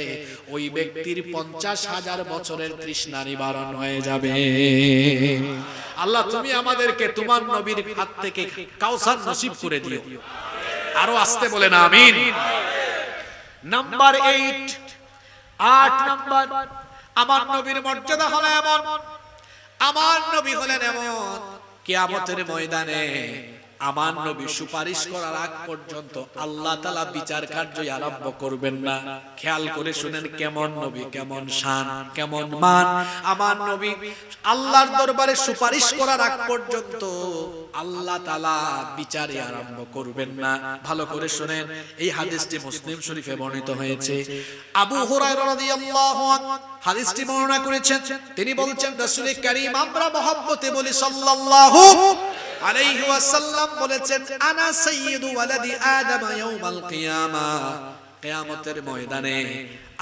ওই ব্যক্তির 50,000 বছরের তৃষ্ণা নিবারণ হয়ে যাবে। আল্লাহ তুমি আমাদেরকে তোমার নবীর হাত থেকে কাউসার নসিব করে দিও। আরো আসতে বলেন আমিন। নাম্বার 8 নাম্বার, আমার নবীর মর্যাদা হলো এমন, আমার নবী হলেন এমন, কিয়ামতের ময়দানে আমার নবী সুপারিশ করার আগ পর্যন্ত আল্লাহ তাআলা বিচার কার্য আরম্ভ করবেন না। খেয়াল করে শুনেন, কেমন নবী, কেমন শান, কেমন মান। আমার নবী আল্লাহর দরবারে সুপারিশ করার আগ পর্যন্ত আল্লাহ তাআলা বিচারে আরম্ভ করবেন না। ভালো করে শুনেন, এই হাদিসটি মুসলিম শরীফে বর্ণিত হয়েছে। আবু হুরায়রা রাদিয়াল্লাহু আনহু হাদিসটি বর্ণনা করেছেন। তিনি বলছেন, রাসূল কারীম আমরা মহব্বতে বলি সাল্লাল্লাহু আলাইহি ওয়াসাল্লাম বলেছেন, আনা সাইয়্যিদু ওয়ালাদি আদম ইয়াউমাল কিয়ামা, কিয়ামতের ময়দানে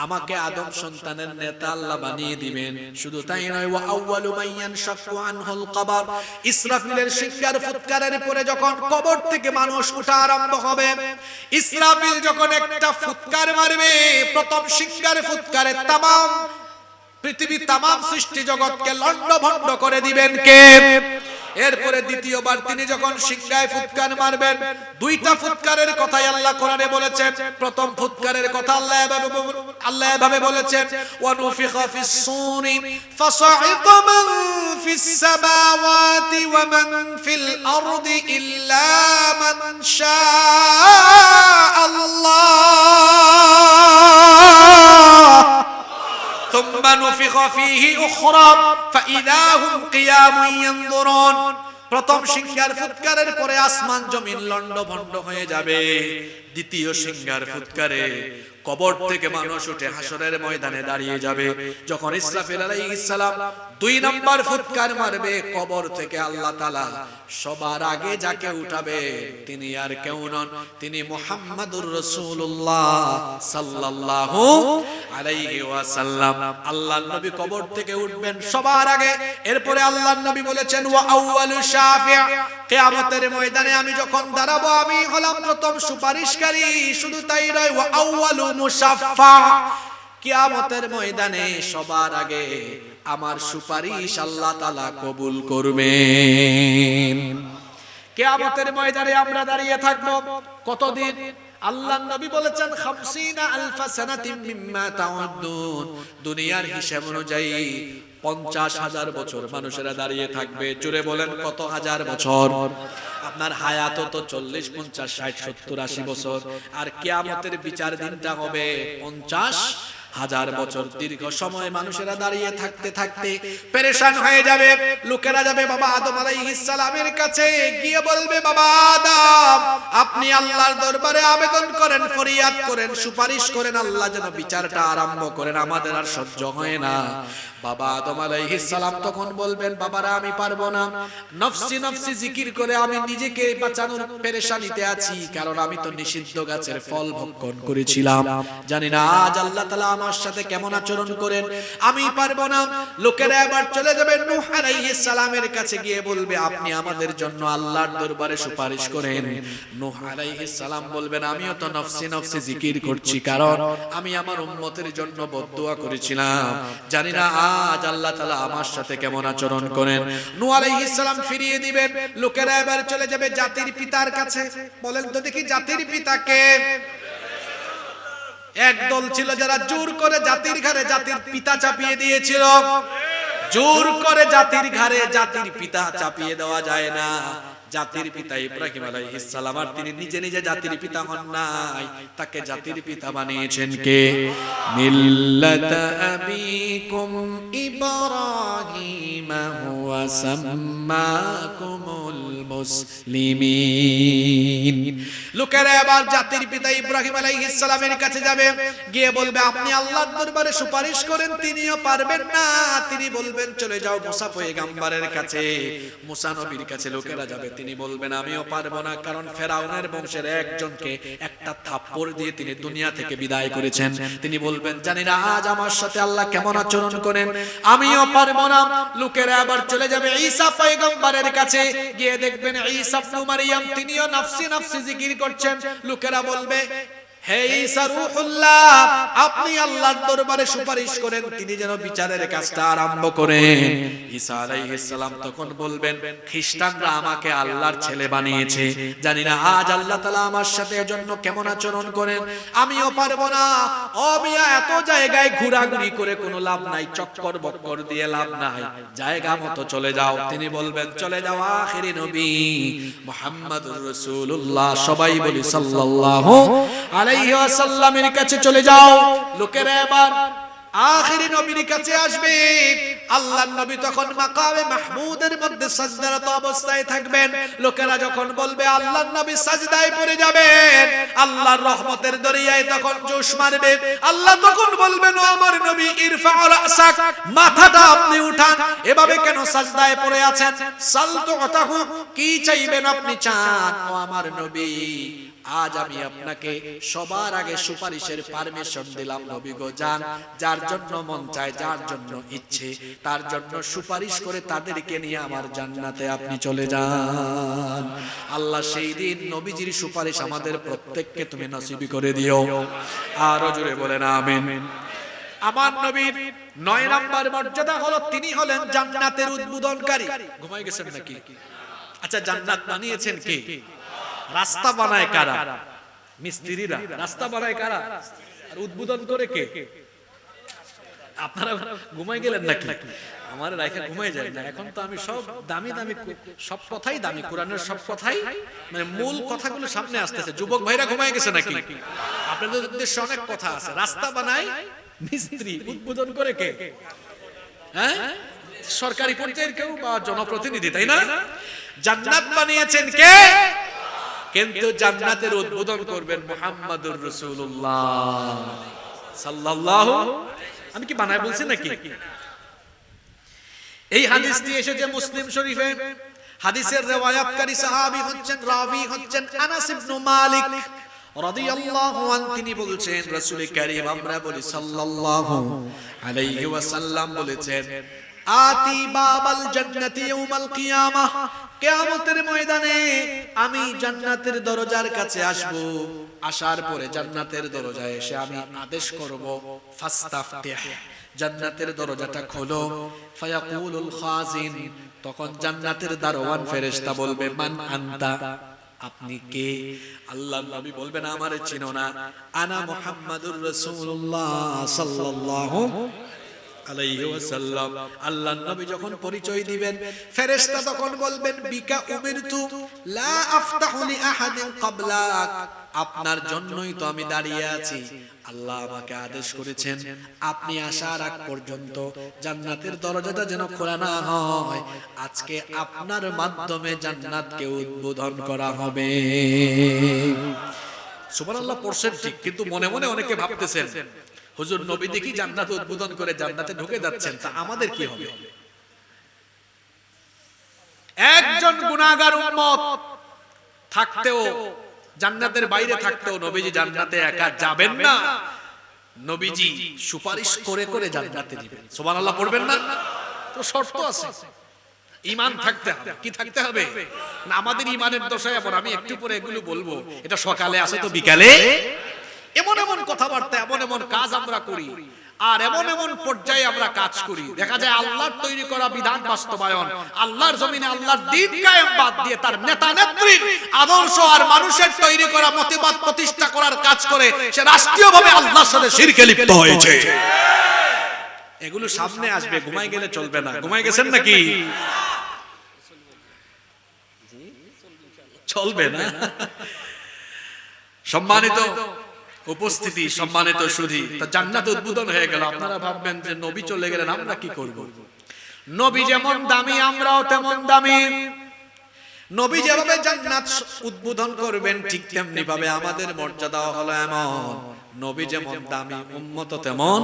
আমাকে আদম সন্তানের নেতা আল্লাহ বানিয়ে দিবেন। শুধু তাই নয়, ওয়া আউয়ালু মান ইয়ানশাক্কু আনহুল কবর, ইসরাফিলের শিঙ্গার ফুৎকারের পরে যখন কবর থেকে মানুষ ওঠা আরম্ভ হবে, ইসরাফিল যখন একটা ফুৎকার মারবে, প্রথম শিঙ্গার ফুৎকারে তামাম পৃথিবী, তামাম সৃষ্টি জগৎকে লন্ডভন্ড করে দিবেন কে? এরপরে দ্বিতীয়বার তিনি যখন শিঙ্গায় ফুৎকার মারবেন, দুইটা ফুৎকারের কথাই আল্লাহ কোরআনে বলেছেন। প্রথম ফুৎকারের কথা আল্লাহ এভাবে বলেছেন, ওয়া নুফিখা ফিস সূরি ফাসাইকা মান ফিস সামাওয়াতি ওয়া মান ফিল আরদি ইল্লা মান শাআ আল্লাহ ثم نفخ فيه أخرى فإذا هم قيام ينظرون। প্রথম সিংহার ফুৎকারের পরে আসমান জমিন লন্ডভন্ড হয়ে যাবে। দ্বিতীয় সিংহার ফুৎকারে কবর থেকে মানুষ উঠে হাসরের ময়দানে দাঁড়িয়ে যাবে। যখন ইসরাফিল আলাইহিস সালাম 2 নম্বর ফুৎকার মারবে, কবর থেকে আল্লাহ তাআলা সবার আগে যাকে উঠাবে তিনি আর কেউ নন, তিনি মুহাম্মাদুর রাসূলুল্লাহ সাল্লাল্লাহু আলাইহি ওয়াসাল্লাম। আল্লাহর নবী কবর থেকে উঠবেন সবার আগে। এরপরে আল্লাহর নবী বলেছেন, ওয়া আউয়ালু শাফি', কিয়ামতের ময়দানে আমি যখন দাঁড়াবো আমি হলাম প্রথম সুপারিশকারী। শুধু তাই নয়, ওয়া আউয়ালু মুশাফফা', কিয়ামতের ময়দানে সবার আগে আমার সুপারিশ আল্লাহ তাআলা কবুল করবেন। কিয়ামতের ময়দানে আমরা দাঁড়িয়ে থাকব কতদিন? আল্লাহর নবী বলেছেন 50,000 সানাতিন মিম্মা তাউদ্দুন, দুনিয়ার হিসাব অনুযায়ী 50,000 বছর মানুষেরা দাঁড়িয়ে থাকবে। জোরে বলেন কত হাজার বছর? আপনার হায়াত তো 40, 50, 60, 70, 80 বছর, আর কিয়ামতের বিচার দিনটা হবে 50,000 বছর। দীর্ঘ সময় মানুষেরা দাঁড়িয়ে থাকতে থাকতে পেরেশান হয়ে যাবে। লোকেরা যাবে বাবা আদম আলাইহিস সালামের কাছে, গিয়ে বলবে, বাবা আদম আপনি আল্লাহর দরবারে আবেদন করেন, ফরিয়াদ করেন, সুপারিশ করেন, আল্লাহ যেন বিচারটা আরম্ভ করেন, আমাদের আর সহ্য হয় না। বাবা আদম আলাইহিস সালাম তখন বলবেন, বাবারা আমি পারবো না, নফসি নফসি জিকির করে আমি নিজেকে বাঁচানোর পেরেশানিতে আছি, কারণ আমি তো নিষিদ্ধ গাছের ফল ভক্ষণ করেছিলাম। জানি না আজ আল্লাহ তাআলা আমার সাথে কেমন আচরণ করেন, আমি পারবো না। লোকেরা এবার চলে যাবে নূহ আলাইহিস সালামের কাছে, গিয়ে বলবে, আপনি আমাদের জন্য আল্লাহর দরবারে সুপারিশ করেন। নূহ আলাইহিস সালাম বলবেন, আমিও তো নফসি নফসি জিকির করছি, কারণ আমি আমার উম্মতের জন্য বদদুয়া করেছিলাম। জানি না আজ আল্লাহ তাআলা আমার সাথে কেমন আচরণ করেন। নূহ আলাইহিস সালাম ফিরিয়ে দিবেন। লোকেরা এবার চলে যাবে জাতির পিতার কাছে। বলেন তো দেখি, জাতির পিতা কে? একদল ছিল যারা জোর করে জাতির ঘাড়ে জাতির পিতা চাপিয়ে দিয়েছিল। জোর করে জাতির ঘাড়ে জাতির পিতা চাপিয়ে দেওয়া যায় না। জাতির পিতা ইব্রাহিম আলাইহিস সালাম, আর তিনি নিজে নিজে জাতির পিতা হন নাই, তাকে জাতির পিতা বানিয়েছেন কে? মিল্লাতা আবিকুম ইব্রাহিম হুয়া সাম্মাকুমুল মুসলিমিন। লোকেরা এবার জাতির পিতা ইব্রাহিম আলাইহিস সালামের কাছে যাবে, গিয়ে বলবে আপনি আল্লাহর দরবারে সুপারিশ করেন, তিনিও পারবেন না। তিনি বলবেন চলে যাও মুসা পয়গম্বরের কাছে, মুসা নবীর কাছে লোকেরা যাবে, তিনি বলবেন আমিও পারবো না, কারণ ফেরাউনের বংশের একজনকে একটা থাপ্পড় দিয়ে তিনি দুনিয়া থেকে বিদায় করেছেন। তিনি বলবেন জানি না আজ আমার সাথে আল্লাহ কেমন আচরণ করেন, আমিও পারবো না। লোকেরা আবার চলে যাবে ঈসা পয়গম্বরের কাছে, গিয়ে দেখবেন ঈসা ইবনে মারইয়াম তিনিও নাফসি নাফসি জিকির করছেন। লোকেরা বলবে হে ঈসা রূহুল্লাহ, আপনি আল্লাহর দরবারে সুপারিশ করেন, তিনি যেন বিচারের কাজটা আরম্ভ করেন। ঈসা আলাইহিস সালাম তখন বলবেন খ্রিস্টানরা আমাকে আল্লাহর ছেলে বানিয়েছে, জানি না আজ আল্লাহ তাআলা আমার সাথে এজন্য কেমন আচরণ করেন, আমিও পারবো না। ও মিয়া, এত জায়গায় ঘোরাঘুরি করে কোনো লাভ নাই, চক্কর বক্কর দিয়ে লাভ নাই, জায়গা মতো চলে যাও। তিনি বলবেন চলে যাও আখিরি নবী মুহাম্মদুর রাসূলুল্লাহ, সবাই বলি সাল্লাল্লাহু আলাইহি ওয়াসাল্লামের কাছে চলে যাও। লোকেরা এবার আখিরি নবীর কাছে আসবে। আল্লাহর নবী তখন মাকামে মাহমুদের মধ্যে সাজদারত অবস্থায় থাকবেন। লোকেরা যখন বলবে আল্লাহর নবী সাজদায় পড়ে যাবেন, আল্লাহর রহমতের দরিয়ায় তখন জোশ মারবে। আল্লাহ তখন বলবেন ও আমার নবী ইরফা রাসাক, মাথাটা আপনি উঠান, এভাবে কেন সাজদায় পড়ে আছেন? সালতু আতাহু, কি চাইবেন আপনি চান। ও আমার নবী, আজ আমি আপনাকে সবার আগে সুপারিশের পারমিশন দিলাম। নবী গো যান, যার জন্য মন চায়, যার জন্য ইচ্ছে, তার জন্য সুপারিশ করে তাদেরকে নিয়ে আমার জান্নাতে আপনি চলে যান। আল্লাহ সেই দিন নবীজির সুপারিশ আমাদের প্রত্যেককে তুমি নসিব করে দিও। আরো জোরে বলেন আমিন। আমার নবীর 9 নাম্বার মর্যাদা হলো তিনি হলেন জান্নাতের উদ্বোধনকারী। ঘুমাই গেছেন নাকি? আচ্ছা, জান্নাত বানিয়েছেন কে? রাস্তা বানায় কারা? মিস্ত্রিরা। রাস্তা বানায় কারা? আর উদ্বোধন করে কে? আপনারা ঘুমাই গেলেন নাকি? আমার রাইখা ঘুমাই যায় না। এখন তো আমি সব দামি দামি সব কথাই দামি, কোরআনের সব কথাই মানে মূল কথাগুলো সামনে আসতেছে। যুবক ভাইরা ঘুমাই গেছে নাকি? আপনাদের উদ্দেশ্যে অনেক কথা আছে। রাস্তা বানায় মিস্ত্রি, উদ্বোধন করে কে? হ্যাঁ, সরকারি পর্যায়ের কেউ বা জনপ্রতিনিধি, তাই না? জান্নাত বানিয়েছেন কে? কিন্তু জান্নাতের উদ্বোধন করবেন মুহাম্মদুর রাসূলুল্লাহ সাল্লাল্লাহু। আমি কি বানায় বলছি নাকি? এই হাদিসটি এসেছে মুসলিম শরীফে। হাদিসের রিওয়ায়াতকারী সাহাবী হচ্ছেন, রাবী হচ্ছেন আনাস ইবনে মালিক রাদিয়াল্লাহু আনহু। তিনি বলছেন রাসূল কারীম, আমরা বলি সাল্লাল্লাহু আলাইহি ওয়াসাল্লাম বলেছেন আতি বাবাল জান্নাতি ইয়াউমাল কিয়ামাহ, কিয়ামতের ময়দানে আমি জান্নাতের দরজার কাছে আসব। আসার পরে জান্নাতের দরজায় এসে আমি আদেশ করব ফাস্তাফতিহ, জান্নাতের দরজাটা খোলো। ফায়াকুলুল খাজিন, তখন জান্নাতের দারোয়ান ফেরেশতা বলবে মান আনতা, আপনি কে? আল্লাহর নবী বলবেন আমারে চিনো না, আনা মুহাম্মাদুর রাসূলুল্লাহ সাল্লাল্লাহু আলাইহি ওয়াসাল্লাম। আল্লাহর নবী যখন পরিচয় দিবেন, ফেরেশতা তখন বলবেন বিকা উমিরতু লা আফতাহু লি আহাদিন ক্বাবলাক, আপনার জন্যই তো আমি দাঁড়িয়ে আছি। আল্লাহ আমাকে আদেশ করেছেন আপনি আসার আগ পর্যন্ত জান্নাতের দরজাটা যেন খোলা না হয়। আজকে আপনার মাধ্যমে জান্নাতকে উদ্বোধন করা হবে। সুবহানাল্লাহ পড়ছেন ঠিক, কিন্তু মনে মনে অনেকে ভাবতেছেন হুজুর নবী দেখি জান্নাত উদ্বোধন করে জান্নাতে ঢুকে যাচ্ছেন, তা আমাদের কি হবে? একজন গুনাহগার উম্মত থাকতেও, জান্নাতের বাইরে থাকতেও নবীজি জান্নাতে একা যাবেন না। নবীজি সুপারিশ করে করে জান্নাতে দিবেন। সুবহানাল্লাহ পড়বেন না? তো শর্ত আছে, ঈমান থাকতে হবে। কি থাকতে হবে? না আমাদের ঈমানের দশায় এমন, আমি একটু পরে এগুলো বলবো, এটা সকালে আছে তো বিকালে এমন এমন কথাবার্তা, এমন এমন কাজ আমরা করি, আর এমন এমন পর্যায়ে আমরা কাজ করি, দেখা যায় আল্লাহর তৈরি করা বিধান বাস্তবায়ন, আল্লাহর জমিনে আল্লাহর দ্বীন কায়েম বাদ দিয়ে তার নেতা নেত্রীর আদর্শ আর মানুষের তৈরি করা মতবাদ প্রতিষ্ঠা করার কাজ করে সে রাষ্ট্রীয়ভাবে আল্লাহর সাথে শিরকে লিপ্ত হয়েছে। এগুলো সামনে আসবে, ঘুমাই গেলে চলবে না। ঘুমাই গেছেন নাকি? চলবে না। সম্মানিত উপস্থিতি, সম্মানিত সুধী, তা জান্নাত উদ্বোধন হয়ে গেল। আপনারা ভাববেন যে নবী চলে গেলেন আমরা কি করব? নবী যেমন দামি আমরাও তেমন দামি। নবী যেভাবে জান্নাত উদ্বোধন করবেন ঠিক তেমনি ভাবে আমাদের মর্যাদা হলো এমন, নবী যেমন দামি উম্মত তেমন।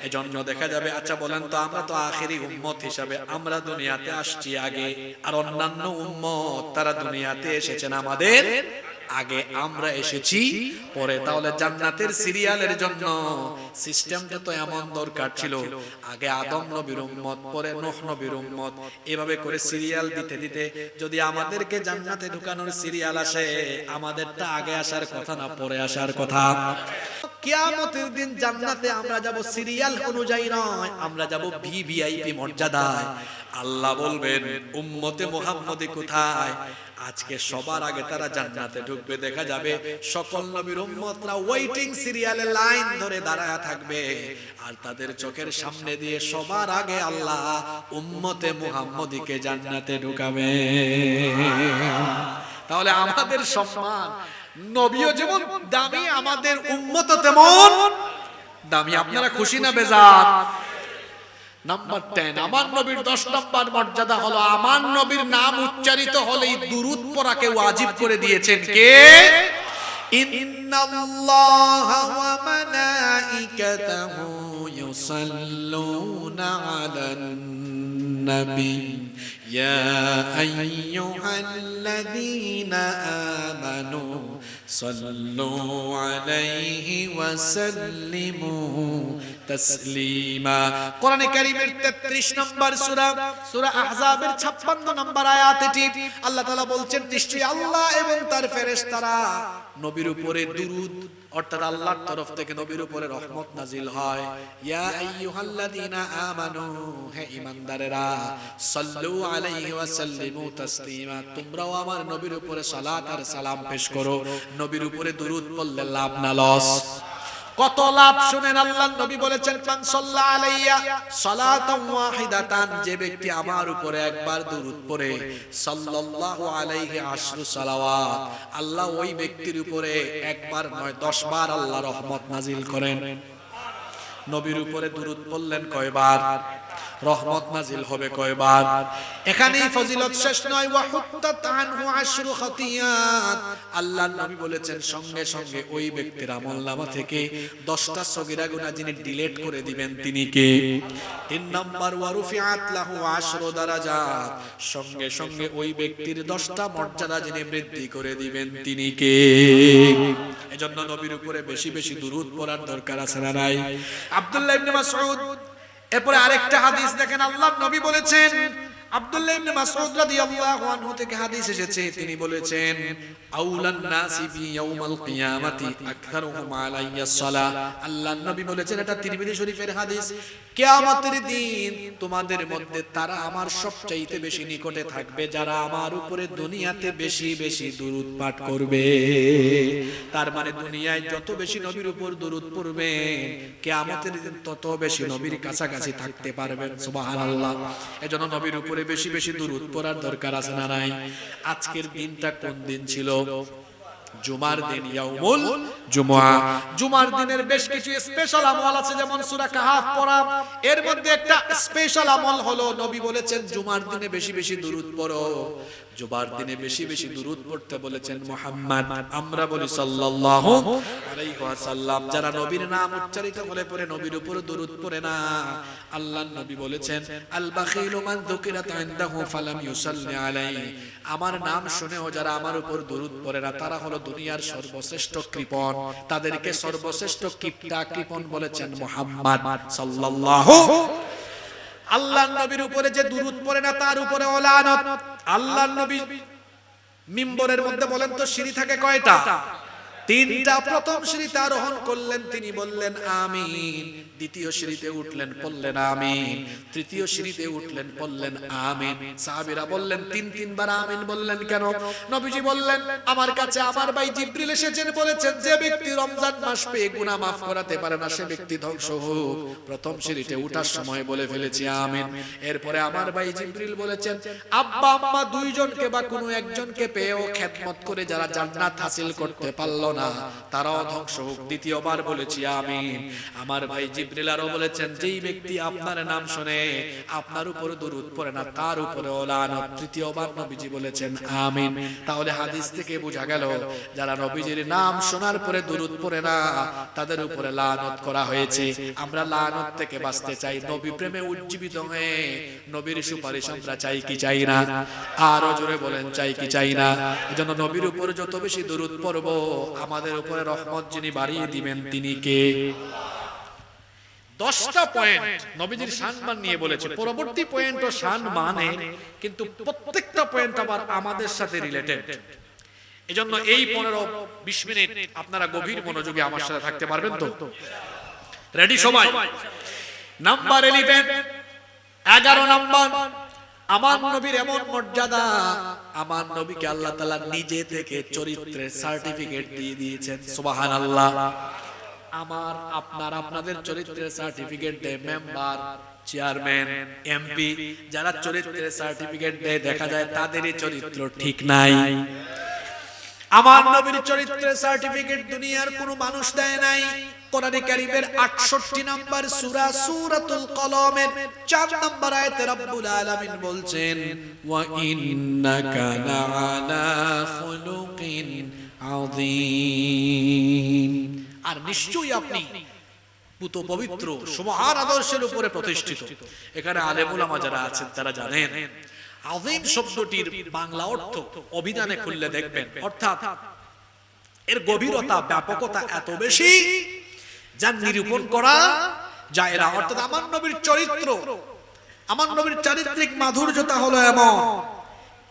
এজন্য দেখা যাবে, আচ্ছা বলেন তো, আমরা তো আখেরি উম্মত হিসাবে আমরা দুনিয়াতে আসছি আগে, আর অন্যান্য উম্মত তারা দুনিয়াতে এসেছেন আমাদের আগে, আমরা এসেছি পরে। তাহলে জান্নাতের সিরিয়ালের জন্য সিস্টেমটা তো এমন দরকার ছিল, আগে আদম নবীর উম্মত, পরে নূহ নবীর উম্মত, এভাবে করে সিরিয়াল দিতে দিতে যদি আমাদেরকে জান্নাতে ঢুকানোর সিরিয়াল আসে, আমাদেরটা আগে আসার কথা না পরে আসার কথা। কিয়ামতের দিন জান্নাতে আমরা যাব সিরিয়াল অনুযায়ী নয়, আমরা যাব ভিভিআইপি মর্যাদায়। আল্লাহ বলবেন উম্মতে মুহাম্মদি কোথায়? আজকে সবার আগে তারা জান্নাতে ঢুকবে। দেখা যাবে সকল নবীর উম্মতরা ওয়েটিং সিরিয়ালে লাইন ধরে দাঁড়ায় থাকবে, আর তাদের চোখের সামনে দিয়ে সবার আগে আল্লাহ উম্মতে মুহাম্মদিকে জান্নাতে ঢুকাবে। তাহলে আমাদের সম্মান, নবীও যেমন দামি, আমাদের উম্মত তেমন দামি। আপনারা খুশি না বেজার? নাম্বার 10, আমার নবীর 10 নম্বর মর্যাদা হলো, আমার নবীর নাম উচ্চারিত হলেই দুরূদ পড়াকে ওয়াজিব করে দিয়েছেন কে? ইন্নাল্লাহা ওয়া মালাইকাতাহু ইউসাল্লুনা আলান নবী ইয়া আইয়ুহাল্লাযীনা আমানু সাল্লু আলাইহি ওয়া সাল্লিমু তাসলিমা। কোরআনে কারীমের 33 নম্বর সূরা, সূরা আহজাবের 56 নম্বর আয়াত এটি। আল্লাহ তাআলা বলছেন, নিশ্চয়ই আল্লাহ এবং তার ফেরেশতারা নবীর উপরে দুরূদ, অর্থাৎ আল্লাহর তরফ থেকে নবীর উপরে রহমত নাজিল হয়। ইয়া আইয়ুহাল্লাযীনা আমানু, হে ঈমানদারেরা, সাল্লু আলাইহি ওয়া সাল্লিমু তাসলিমা, তোমরাও আমার নবীর উপরে সালাত আর সালাম পেশ করো। নবীর উপরে দুরূদ পড়লে লাভ না লস? কত লাভ শুনেন। আল্লাহর নবী বলেছেন, মান সাল্লা আলাইয়া সালাতান ওয়াহিদাতান, যে ব্যক্তি আমার উপরে একবার দুরূদ পড়ে, সাল্লাল্লাহু আলাইহি আশরু সালাওয়াত, আল্লাহ ওই ব্যক্তির উপরে একবার নয় 10 বার আল্লাহ রহমত নাজিল করেন। নবীর উপরে দুরূদ পড়লেন কয়বার? রহমত নাজিল হবে কয়বার? এখানেই ফজিলত শেষ নয়। ওয়া হুত্তাত আনহু আশরু খাতিয়াত, আল্লাহর নবী বলেছেন সঙ্গে সঙ্গে ওই ব্যক্তির আমলনামা থেকে 10টা সগীরা গুনাহ যিনি ডিলিট করে দিবেন তিনি কে? 3 নাম্বার, ওয়া রুফিআত লাহু আশরু দারাজাত, সঙ্গে সঙ্গে ওই ব্যক্তির 10টা মর্যাদা যিনি বৃদ্ধি করে দিবেন তিনি কে? এজন্য নবীর উপরে বেশি বেশি দুরূদ পড়ার দরকার আছে না নাই? আব্দুল্লাহ ইবনে মাসউদ, এরপরে আরেকটা হাদিস দেখেন, আল্লাহর নবী বলেছেন, আব্দুল্লাহ ইবনে মাসউদ রাদিয়াল্লাহু আনহু থেকে হাদিস এসেছে, তিনি বলেছেন, আউলান নাসি বি ইয়াউমাল কিয়ামাতি আকসারুহুম আলাইয়াস সালাহ। আল্লাহর নবী বলেছেন, এটা তিরমিজি শরীফের হাদিস, কিয়ামতের দিন তোমাদের মধ্যে তারা আমার সবচাইতে বেশি নিকটে থাকবে যারা আমার উপরে দুনিয়াতে বেশি বেশি দুরূদ পাঠ করবে। তার মানে দুনিয়ায় যত বেশি নবীর উপর দুরূদ পড়বেন, কিয়ামতের দিন তত বেশি নবীর কাছাকাছি থাকতে পারবেন। সুবহানাল্লাহ। এজন্য নবীর উপরে বেশি বেশি দুরূদ পড়ার দরকার আছে না নাই? আজকের দিনটা কোন দিন ছিল? জুমার দিন, ইয়াউমুল জুমআ। জুমার দিনের বেশ কিছু স্পেশাল আমল আছে, যেমন সূরা কাহাফ পড়া। এর মধ্যে একটা স্পেশাল আমল হলো, নবী বলেছেন জুমার দিনে বেশি বেশি দুরূদ পড়ো। জুমার দিনে বেশি বেশি দুরূদ পড়তে বলেছেন মুহাম্মদ, আমরা বলি সাল্লাল্লাহু আলাইহি ওয়াসাল্লাম। যারা নবীর নাম উচ্চারিত করে পড়ে নবীর উপর দুরূদ পড়ে না, আল্লাহর নবী বলেছেন, আল বাখিলু মান যুকিরাত ইনদাহু ফালাম ইউসাল্লি আলাইহি, আমার নাম শুনেও যারা আমার উপর দুরূদ পড়ে না, তারা হলো দুনিয়ার সর্বশ্রেষ্ঠ কৃপণ। তাদেরকে সর্বশ্রেষ্ঠ কিপটা, কৃপণ বলেছেন মুহাম্মদ সাল্লাল্লাহু। আল্লাহর নবীর উপরে যে দুরূদ পড়ে না তার উপরে লানত। আল্লাহর নবী মিম্বরের মধ্যে বলেন তো সিঁড়ি থাকে কয়টা? 3টা। প্রথম সিঁড়িতে আরোহণ করলেন, তিনি বললেন আমিন। দ্বিতীয় সিঁড়িতে উঠলেন, বললেন আমিন। তৃতীয় সিঁড়িতে উঠলেন, বললেন আমিন। সাহাবীরা বললেন 3 বার আমিন বললেন কেন? নবীজি বললেন, আমার কাছে আমার ভাই জিবরিল এসেছেন, বলেছেন যে ব্যক্তি রমজান মাস পেয়ে গুনাহ মাফ করাতে পারে না সে ব্যক্তি ধ্বংস হোক। প্রথম সিঁড়িতে ওঠার সময় বলে ফেলেছি আমিন। এরপরে আমার ভাই জিবরিল বলেছেন, আব্বা আম্মা 2 জনকে বা কোনো একজনকে পেয়েও খেদমত করে যারা জান্নাত হাসিল করতে পারল না, না, তারাও ধ্বংস হোক। দ্বিতীয়বার বলেছি আমিন। আমার ভাই জিবরিল আরো বলেছেন, যেই ব্যক্তি আপনার নাম শুনে আপনার উপরে দরুদ পড়ে না, তার উপরে লানত। তৃতীয়বার নবীজি বলেছেন আমিন। তাহলে হাদিস থেকে বোঝা গেল, যারা নবীজির নাম শোনার পরে দরুদ পড়ে না, তাদের উপরে লানত করা হয়েছে। আমরা লানত থেকে বাঁচতে চাই, নবী প্রেমে উজ্জীবিত হয়ে নবীর সুপারিশ আমরা চাই কি চাই না? আরো জোরে বলেন, চাই কি চাই না? এজন্য নবীর উপরে যত বেশি দরুদ পড়ব, আমাদের উপরে রহমত যিনি বাড়িয়ে দিবেন তিনি কে? 10টা পয়েন্ট নবীজির শানমান নিয়ে বলেছে। পরবর্তী পয়েন্টও শানমানে, কিন্তু প্রত্যেকটা পয়েন্ট আবার আমাদের সাথে রিলেটেড। এজন্য এই 15-20 মিনিট আপনারা গভীর মনোযোগে আমার সাথে থাকতে পারবেন তো? রেডি সবাই? নাম্বার 11 নাম্বার, আমার নবীর এমন মর্যাদা, আমার নবীকে আল্লাহ তাআলা নিজে থেকে চরিত্রের সার্টিফিকেট দিয়ে দিয়েছেন। সুবহানাল্লাহ। আমার আপনার আপনাদের চরিত্রের সার্টিফিকেট দেয় মেম্বার, চেয়ারম্যান, এমপি। যারা চরিত্রের সার্টিফিকেট দেয়, দেখা যায় তাদেরই চরিত্র ঠিক নাই। আমার নবীর চরিত্রের সার্টিফিকেট দুনিয়ার কোনো মানুষ দেয় নাই। কোরআনে কারীমের 68 নম্বর সূরা সূরাতুল কলমের 4 নম্বর আয়াতে রব্বুল আলামিন বলছেন, ওয়া ইন্নাকা লাআলা খুলুকিন আযীম। আর নিশ্চয়ই আপনি পুত পবিত্র সুমহান আদর্শের উপরে প্রতিষ্ঠিত। এখানে আলেম উলামা যারা আছেন তারা জানেন আযীম শব্দটির বাংলা অর্থ অভিধানে খুললে দেখবেন, অর্থাৎ এর গভীরতা ব্যাপকতা এত বেশি যা নিরূপণ করা যায় না। অর্থাৎ আমার নবীর চরিত্র, আমার নবীর চারিত্রিক মাধুর্যতা হলো এমন,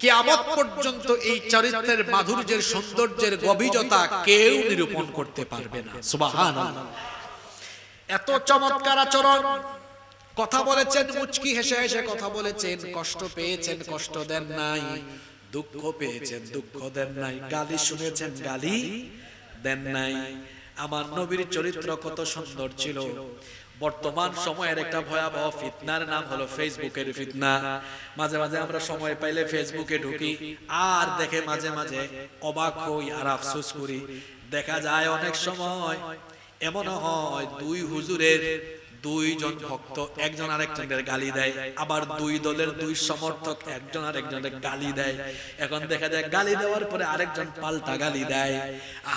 কিয়ামত পর্যন্ত এই চরিত্রের মাধুর্যের সৌন্দর্যের গভীরতা কেউ নিরূপণ করতে পারবে না। সুবহানাল্লাহ। এত চমৎকার আচরণ, কথা বলেছেন মুচকি হেসে হেসে কথা বলেছেন, কষ্ট পেয়েছেন কষ্ট দেন নাই, দুঃখ পেয়েছেন দুঃখ দেন নাই, গালি শুনেছেন গালি দেন নাই। আমার নবীর চরিত্র কত সুন্দর ছিল। বর্তমান সময়ের একটা ভয়াবহ ফিতনার নাম হলো ফেসবুকের ফিতনা। মাঝে মাঝে আমরা সময় পাইলে ফেসবুকে ঢুকি আর দেখে মাঝে মাঝে অবাক হই আর আফসোস করি। দেখা যায় অনেক সময় এমন হয় দুই হুজুরের দুইজন ভক্ত একজন আরেকজনের গালি দেয়, আবার দুই দলের দুই সমর্থক একজন আরেকজনের গালি দেয়। এখন দেখা যায় গালি দেওয়ার পরে আরেকজন পাল্টা গালি দেয়।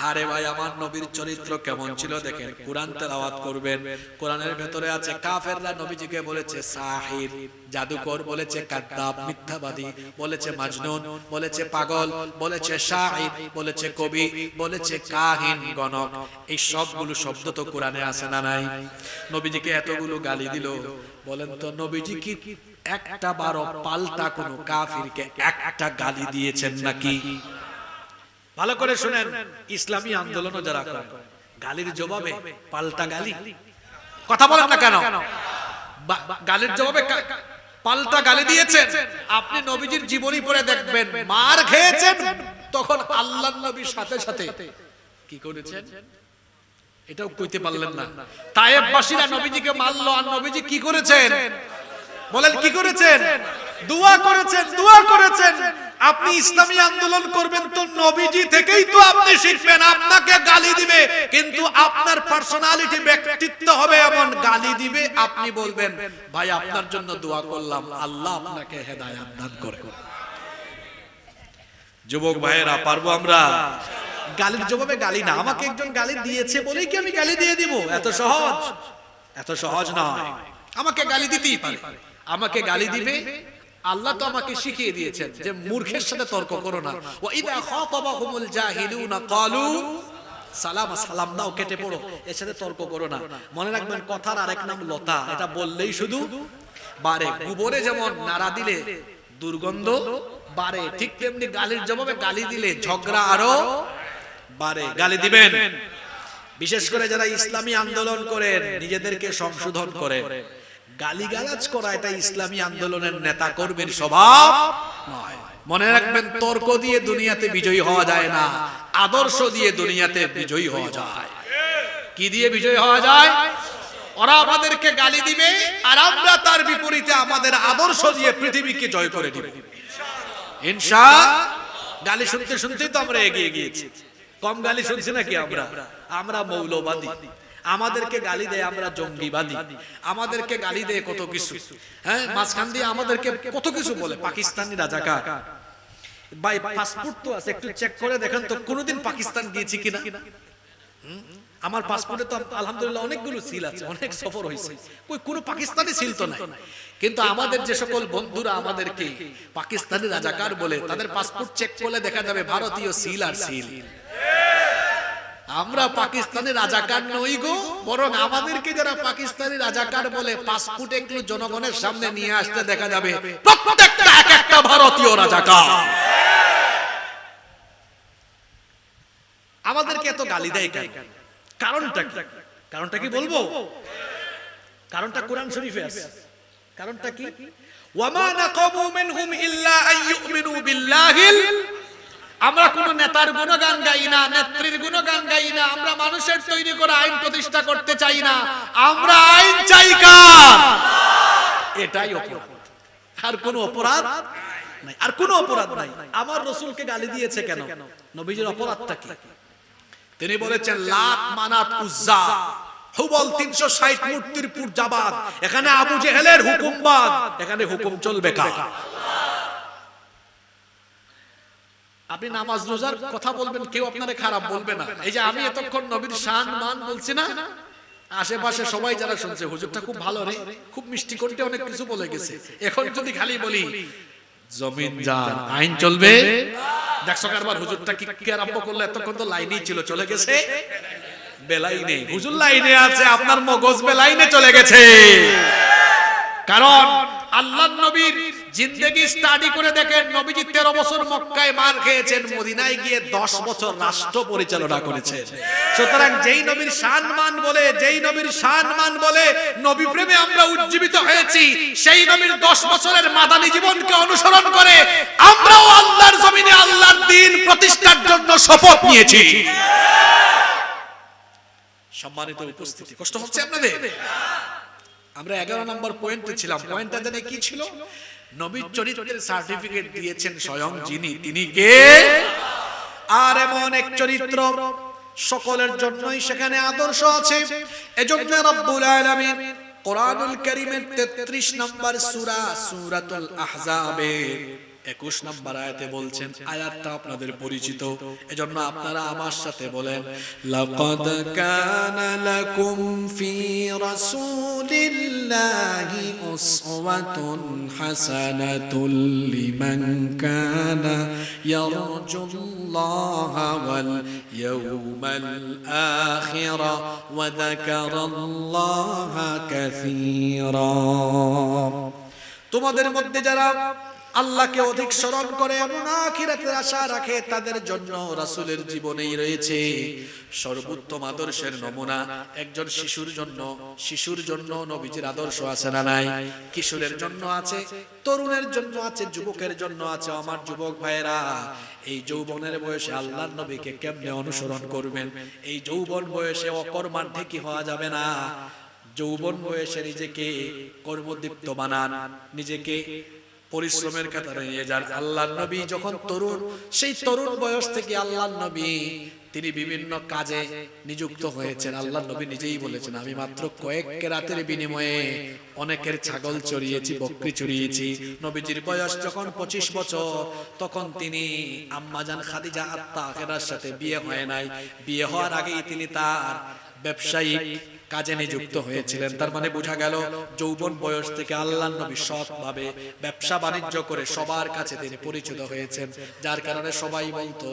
আরে ভাই, আমার নবীর চরিত্র কেমন ছিল দেখেন। কোরআন তেলাওয়াত করবেন, কোরআনের ভেতরে আছে কাফেররা নবীজিকে বলেছে সাহির, জাদুকর, বলেছে কাদ্দাব, মিথ্যাবাদী, বলেছে মাজনুন, বলেছে পাগল, বলেছে শাইর, বলেছে কবি, বলেছে কাহিন, গণক। এই সবগুলো শব্দ তো কোরআনে আছে না নাই? নবীজিকে এতগুলো গালি দিল, বলেন তো নবীজি কি একটা বারো পাল্টা কোন কাফিরকে একটা গালি দিয়েছেন নাকি? ভালো করে শুনেন, ইসলামী আন্দোলনও যারা করে গালির জবাবে পাল্টা গালি, কথা বলেন না কেন? গালির জবাবে পাল্টা গালি দিয়েছেন। আপনি নবীজির জীবনী পড়ে দেখবেন, মার খেয়েছেন তখন আল্লাহর নবীর সাথে সাথে কি করেছেন এটাও কইতে পারলেন না। তায়েববাসীরা নবীজিকে মারলো, আর নবীজি কি করেছেন বলেন? কি করেছেন? দোয়া করেছেন, দোয়া করেছেন। আপনি ইসলামী আন্দোলন করবেন তো নবীজি থেকেই তো আপনি শিখবেন। আপনাকে গালি দিবে, কিন্তু আপনার পার্সোনালিটি, ব্যক্তিত্ব হবে এমন, গালি দিবে আপনি বলবেন ভাই আপনার জন্য দোয়া করলাম, আল্লাহ আপনাকে হেদায়েত দান করেন। যুবক ভাইয়েরা, পারবো আমরা? গালির জবাবে গালি না, আমাকে একজন গালি দিয়েছে বলেই কি আমি গালি দিয়ে দিব? এত সহজ, এত সহজ নয়। আমাকে গালি দিতেই পারে, আমাকে গালি দিবে। আল্লাহ তো আমাকে শিখিয়ে দিয়েছেন যে মূর্খের সাথে তর্ক করো না। ওয়া ইযা খাতাবাহুমুল জাহিলুনা ক্বালু সালামা, সালাম দাও, কেটে পড়ো, এর সাথে তর্ক করো না। মনে রাখবেন কথার আরেক নাম লতা, এটা বললেই শুধু বাড়ে। গোবরে যেমন নাড়া দিলে দুর্গন্ধ বাড়ে, ঠিক তেমনি গালির জবাবে গালি দিলে ঝগড়া আরো বাড়ে। গালি দিবেন, বিশেষ করে যারা ইসলামী আন্দোলন করেন, নিজেদেরকে সংশোধন করেন। গালিগালাজ করা এটা ইসলামী আন্দোলনের নেতা কর্মীর স্বভাব নয়। মনে রাখবেন, তর্ক দিয়ে দুনিয়াতে বিজয়ী হওয়া যায় না, আদর্শ দিয়ে দুনিয়াতে বিজয়ী হওয়া যায়। কি দিয়ে বিজয়ী হওয়া যায়? ওরা আমাদেরকে গালি দিবে আর আমরা তার বিপরীতে আমাদের আদর্শ দিয়ে পৃথিবীকে জয় করে দিব ইনশাআল্লাহ। গালি শুনতে শুনতেই তো আমরা এগিয়ে গিয়েছি। কম গালি শুনছি নাকি আমরা? আমরা মৌলবাদী, আমাদেরকে গালি দেয় আমরা জঙ্গিবাদী, আমাদেরকে গালি দেয় কত কিছু, হ্যাঁ, মাঝখান দিয়ে আমাদেরকে কত কিছু বলে, পাকিস্তানি রাজাকার। ভাই পাসপোর্ট তো আছে, একটু চেক করে দেখেন তো কোনোদিন পাকিস্তান গিয়েছি কিনা। আমার পাসপোর্টে তো আলহামদুলিল্লাহ অনেকগুলো সিল আছে, অনেক সফর হয়েছে, কই কোনো পাকিস্তানি সিল তো নাই। কিন্তু আমাদের যে সকল বন্ধুরা আমাদেরকে পাকিস্তানি রাজাকার বলে, তাদের পাসপোর্ট চেক করলে দেখা যাবে ভারতীয় সিল আর সিল। আমরা পাকিস্তানি রাজাকার নই গো, বরং আমাদেরকে যারা পাকিস্তানি রাজাকার বলে পাসপোর্ট একটু জনগণের সামনে নিয়ে আসতে দেখা যাবে প্রত্যেকটা এক একটা ভারতীয় রাজাকার। আমাদেরকে এত গালি দেয় কেন? কারণটা কি? কারণটা কি বলবো? কারণটা কোরআন শরীফে আছে। কারণটা কি? ওয়ামা নাকামু মিনহুম ইল্লা আন ইউমিনু বিল্লাহিল। আমরা কোন নেতার গুণগান গাই না, নেত্রীর গুণগান গাই না, আমরা মানুষের তৈরি করা আইন প্রতিষ্ঠা করতে চাই না, আমরা আইন চাই কার? এটাই অপরাধ, আর কোনো অপরাধ নাই, আর কোনো অপরাধ নাই। আমার রাসূলকে গালি দিয়েছে কেন? নবীজির অপরাধটা কি? তিনি বলেছেন লাত মানাত উজ্জা হুবল 360 মূর্তির পূজাবাদ, এখানে আবু জেহেলের হুকুমবাদ, এখানে হুকুম চলবে কার? আপনি নামাজ রোজার কথা বলবেন, কেউ আপনারে খারাপ বলবে না। এই যে আমি এতক্ষণ নবীর শান মান বলছি না, আশেপাশে সবাই যারা শুনছে হুজুরটা খুব ভালো রে, খুব মিষ্টি কণ্ঠে অনেক কিছু বলে গেছে, এখন যদি খালি বলি জমিন যার আইন চলবে, দেখছো কারবার হুজুরটা কি আরম্ভ করলো, এতক্ষণ তো লাইনেই ছিল, চলে গেছে বেলাইনে। হুজুর লাইনে আছে, আপনার মগজ বেলাইনে চলে গেছে। কারণ আল্লাহর নবীর জিন্দেগি স্টাডি করে দেখেন, নবীজি 13 বছর মক্কায় মার খেয়েছেন, মদিনায় গিয়ে 10 বছর রাষ্ট্র পরিচালনা করেছেন। সুতরাং যেই নবীর সম্মান বলে, যেই নবীর সম্মান বলে নবী প্রেমে আমরা উজ্জীবিত হয়েছি, সেই নবীর 10 বছরের মাদানী জীবনকে অনুসরণ করে আমরাও আল্লাহর জমিনে আল্লাহর দ্বীন প্রতিষ্ঠার জন্য শপথ নিয়েছি। সম্মানিত উপস্থিতি, কষ্ট হচ্ছে আপনাদের? আমরা 11 নম্বর পয়েন্টে ছিলাম। পয়েন্টটা জানে কি ছিল? নবীর চরিত্রের সার্টিফিকেট দিয়েছেন স্বয়ং যিনি, তিনি কে? আর এমন এক চরিত্র সকলের জন্যই সেখানে আদর্শ আছে। এজন্য রব্বুল আলামিন কোরআনুল কারীমের 33 নম্বর সূরা সূরাতুল আহজাবের 21 নম্বর আয়াতে বলছেন, আয়াতটা আপনাদের পরিচিত, এজন্য আপনারা আমার সাথে বলেন, লাকাদ কানা লাকুম ফি রাসূলিল্লাহি উসওয়াতুন হাসানাতুল লিমান কানা ইয়ারজুল্লাহা ওয়াল ইয়াউমাল আখিরা ওয়া যাকারাল্লাহা কাসীরা। তোমাদের মধ্যে যারা আল্লাহকে অধিক স্মরণ করে এবং আখিরাতের আশা রাখে, তাদের জন্য রাসূলের জীবনেই রয়েছে সর্বোত্তম আদর্শের নমুনা। একজন শিশুর জন্য নবীজির আদর্শ আছে না নাই? কিশোরের জন্য আছে, তরুণের জন্য আছে, যুবকের জন্য আছে। আমার যুবক ভাইয়েরা, এই যৌবনের বয়সে আল্লাহর নবীকে কেমনে অনুসরণ করবেন? এই যৌবন বয়সে অকর্মার্থে কি হওয়া যাবে না। যৌবন বয়সে নিজেকে কর্মদীপ্ত বানান, নিজেকে পরিশ্রমের কাতারে নিয়ে যান। আল্লাহর নবী যখন তরুণ, সেই তরুণ বয়স থেকে আল্লাহর নবী তিনি বিভিন্ন কাজে নিযুক্ত হয়েছেন। আল্লাহর নবী নিজেই বলেছেন, আমি মাত্র কয়েক রাতের বিনিময়ে অনেকের ছাগল চড়িয়েছি, বকরি চড়িয়েছি। নবীজির বয়স যখন 25 বছর, তখন তিনি আম্মাজান খাদিজা আত-তাহেরার সাথে বিয়ে হয় নাই। বিয়ে হওয়ার আগেই তিনি তার ব্যবসায়িক কাজে নিযুক্ত হয়েছিলেন। তার মানে বোঝা গেল যৌবন বয়স থেকে আল্লাহর নবী সৎভাবে ব্যবসা বাণিজ্য করে সবার কাছে তিনি পরিচিত হয়েছেন, যার কারণে সবাই বলতো,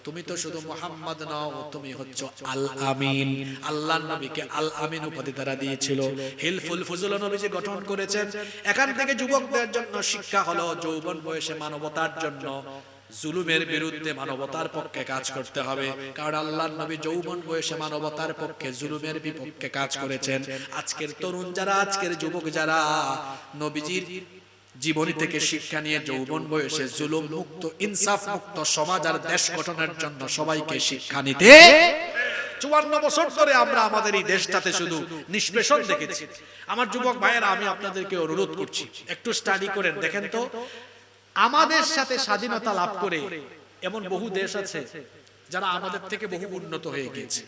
তুমি তো শুধু মুহাম্মদ নও, তুমি হচ্ছো আল আমিন। আল্লাহর নবীকে আল আমিন উপাধি দ্বারা দিয়েছিল। হিলফুল ফুজুল নবীজি গঠন করেছেন। এখান থেকে যুবকদের জন্য শিক্ষা হলো, যৌবন বয়সে মানবতার জন্য, জুলুমের বিরুদ্ধে মানবতার পক্ষে কাজ করতে হবে। কারণ আল্লাহর নবী যৌবন বয়সে মানবতার পক্ষে, জুলুমের বিপক্ষে কাজ করেছেন। আজকের তরুণ যারা, আজকের যুবক যারা নবীজির জীবনী থেকে শিক্ষা নিয়ে যৌবন বয়সে জুলুম মুক্ত, ইনসাফ মুক্ত সমাজ আর দেশ গঠনের জন্য সবাইকে শিক্ষা নিতে। 54 বছর ধরে আমরা আমাদের এই দেশটাতে শুধু নিষ্পেষণ দেখেছি। আমার যুবক ভাইয়েরা, আমি আপনাদেরকে অনুরোধ করছি, একটু স্টাডি করেন, দেখেন তো আমাদের সাথে স্বাধীনতা লাভ করে এমন বহু দেশ আছে যারা আমাদের থেকে বহু উন্নত হয়ে গিয়েছে।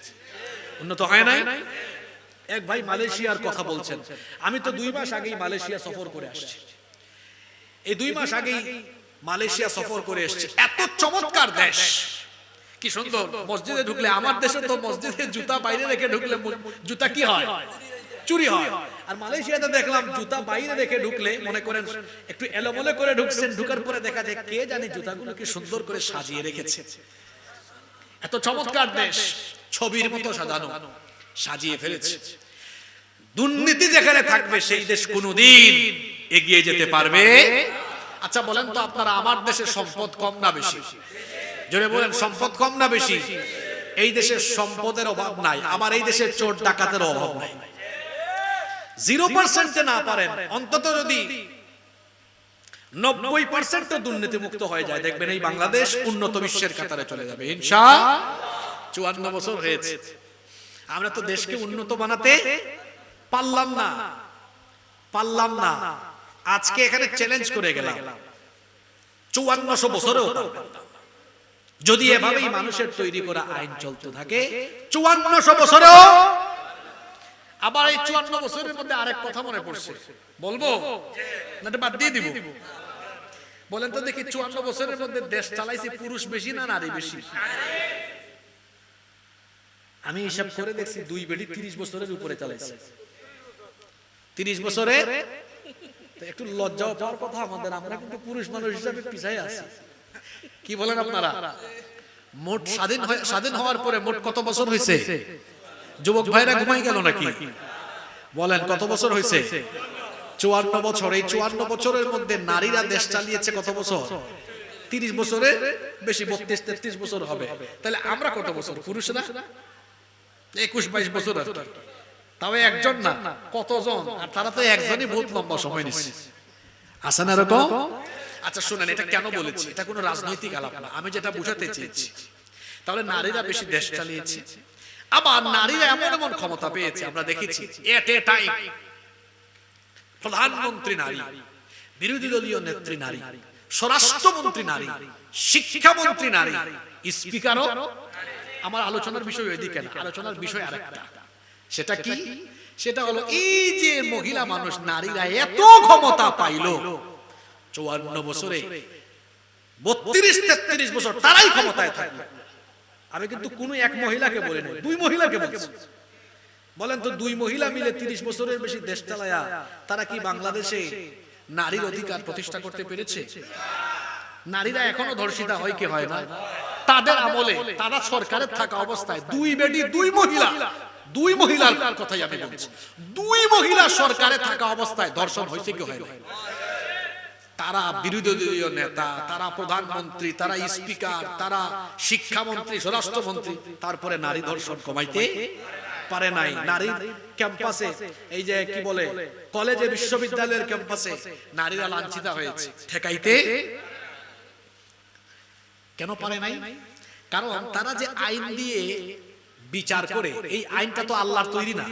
উন্নত হয় নাই? এক ভাই মালয়েশিয়ার কথা বলছেন, আমি তো 2 মাস আগেই মালয়েশিয়া সফর করে আসছি। এই 2 মাস আগেই মালয়েশিয়া সফর করে এসেছি। এত চমৎকার দেশ, কি সুন্দর। মসজিদে ঢুকলে, আমার দেশে তো মসজিদে জুতা বাইরে রেখে ঢুকলে জুতা কি হয়? চুরি হয়। আর মালয়েশিয়াতে দেখলাম জুতা বাইরে রেখে ঢুকলে মনে করেন একটু এলোমেলো করে ঢুকছেন, ঢুকার পরে দেখা যায় কে জানি জুতাগুলো কি সুন্দর করে সাজিয়ে রেখেছে। এত চমৎকার দেশ, ছবির মতো সাজানো, সাজিয়ে ফেলেছে। দুর্নীতি যেখানে থাকবে সেই দেশ কোনোদিন এগিয়ে যেতে পারবে। আচ্ছা বলেন তো আপনারা, আমার দেশের সম্পদ কম না বেশি? জোরে বলেন, সম্পদ কম না বেশি? এই দেশের সম্পদের অভাব নাই, আমার এই দেশের চোর ডাকাতের অভাব নাই। 0% না পারেন, অন্তত যদি 90% দুর্নীতি মুক্ত হয়ে যায়, দেখবেন এই বাংলাদেশ উন্নত বিশ্বের কাতারে চলে যাবে ইনশাআল্লাহ। 54 বছর হয়েছে, আমরা তো দেশকে উন্নত বানাতে পারলাম না। আজকে এখানে চ্যালেঞ্জ করে গেলাম, 5400 বছরেও পারবেন না। যদি এভাবেই মানুষের তৈরি করা আইন চলতে থাকে 5400 বছরেও। আবার এই 54 বছরের মধ্যে আরেক কথা মনে পড়ছে, বলবো না বাদ দিয়ে দিব? বলেন তো দেখি, 54 বছরের মধ্যে দেশ চালাইছে পুরুষ বেশি না নারী বেশি? আমি হিসাব করে দেখছি 2 বেটি 30 বছরের উপরে চালাইছে। 30 বছরে একটু লজ্জাও পাওয়ার কথা আমাদের, আমরা কিন্তু পুরুষ মানুষ হিসাবে পিছায় আছি। কি বলেন আপনারা? মোট স্বাধীন হওয়ার পরে মোট কত বছর হয়েছে? যুবক ভাইরা ঘুমাই গেল নাকি? বলেন কত বছর হয়েছে? 54 বছর। এই 54 বছরের মধ্যে নারীরা দেশ চালিয়েছে কত বছর? 30 বছরে বেশি, 32-33 বছর হবে। তাহলে আমরা কত বছর? পুরুষরা 21-22 বছর। তাও একজন না, কতজন? আর তারা তো একজনই বহুত লম্বা সময় নিচ্ছে, আছে না এরকম? আচ্ছা শুনেন, এটা কেন বলেছি? এটা কোনো রাজনৈতিক আলাপ না, আমি যেটা বুঝাতে চেয়েছি, তাহলে নারীরা বেশি দেশ চালিয়েছে, আবার নারীরা এমন ক্ষমতা পেয়েছে আমরা দেখেছি। এট এ টাইম প্রধানমন্ত্রী নারী, বিরোধী দলীয় নেত্রী নারী, স্বরাষ্ট্রমন্ত্রী নারী, শিক্ষামন্ত্রী নারী, স্পিকারও। আমার আলোচনার বিষয় ওইদিকে না, আলোচনার বিষয় আরেকটা। সেটা কি? সেটা হলো এই যে মহিলা মানুষ, নারীরা এত ক্ষমতা পাইল 54 বছরে, 32-33 বছর তারাই ক্ষমতায় থাকলো। আমি কিন্তু কোন এক মহিলাকে বলি না, 2 মহিলাকে বলছি। বলেন তো, 2 মহিলা মিলে 30 বছরের বেশি দেশ চালায়া তারা কি বাংলাদেশে নারীর অধিকার প্রতিষ্ঠা করতে পেরেছে? নারীরা এখনো ধর্ষিতা হয় কি হয় না? তাদের আমলে, তারা সরকারের থাকা অবস্থায় 2 বেটি 2 মহিলার কথাই আমি বলছি, 2 মহিলা সরকারে থাকা অবস্থায় ধর্ষণ হয়েছে কি হয় না? তারা বিরোধী দলীয় নেতা, তারা প্রধানমন্ত্রী, তারা স্পিকার, তারা শিক্ষামন্ত্রী, স্বরাষ্ট্রমন্ত্রী, তারপরে নারী ধর্ষণ কমাইতে পারে নাই। নারীর ক্যাম্পাসে, এই যে কি বলে, কলেজে, বিশ্ববিদ্যালয়ের ক্যাম্পাসে নারীরা লাঞ্ছিত হয়েছে, ঠেকাইতে কেন পারে নাই? কারণ তারা যে আইন দিয়ে বিচার করে, এই আইনটা তো আল্লাহর তৈরি না,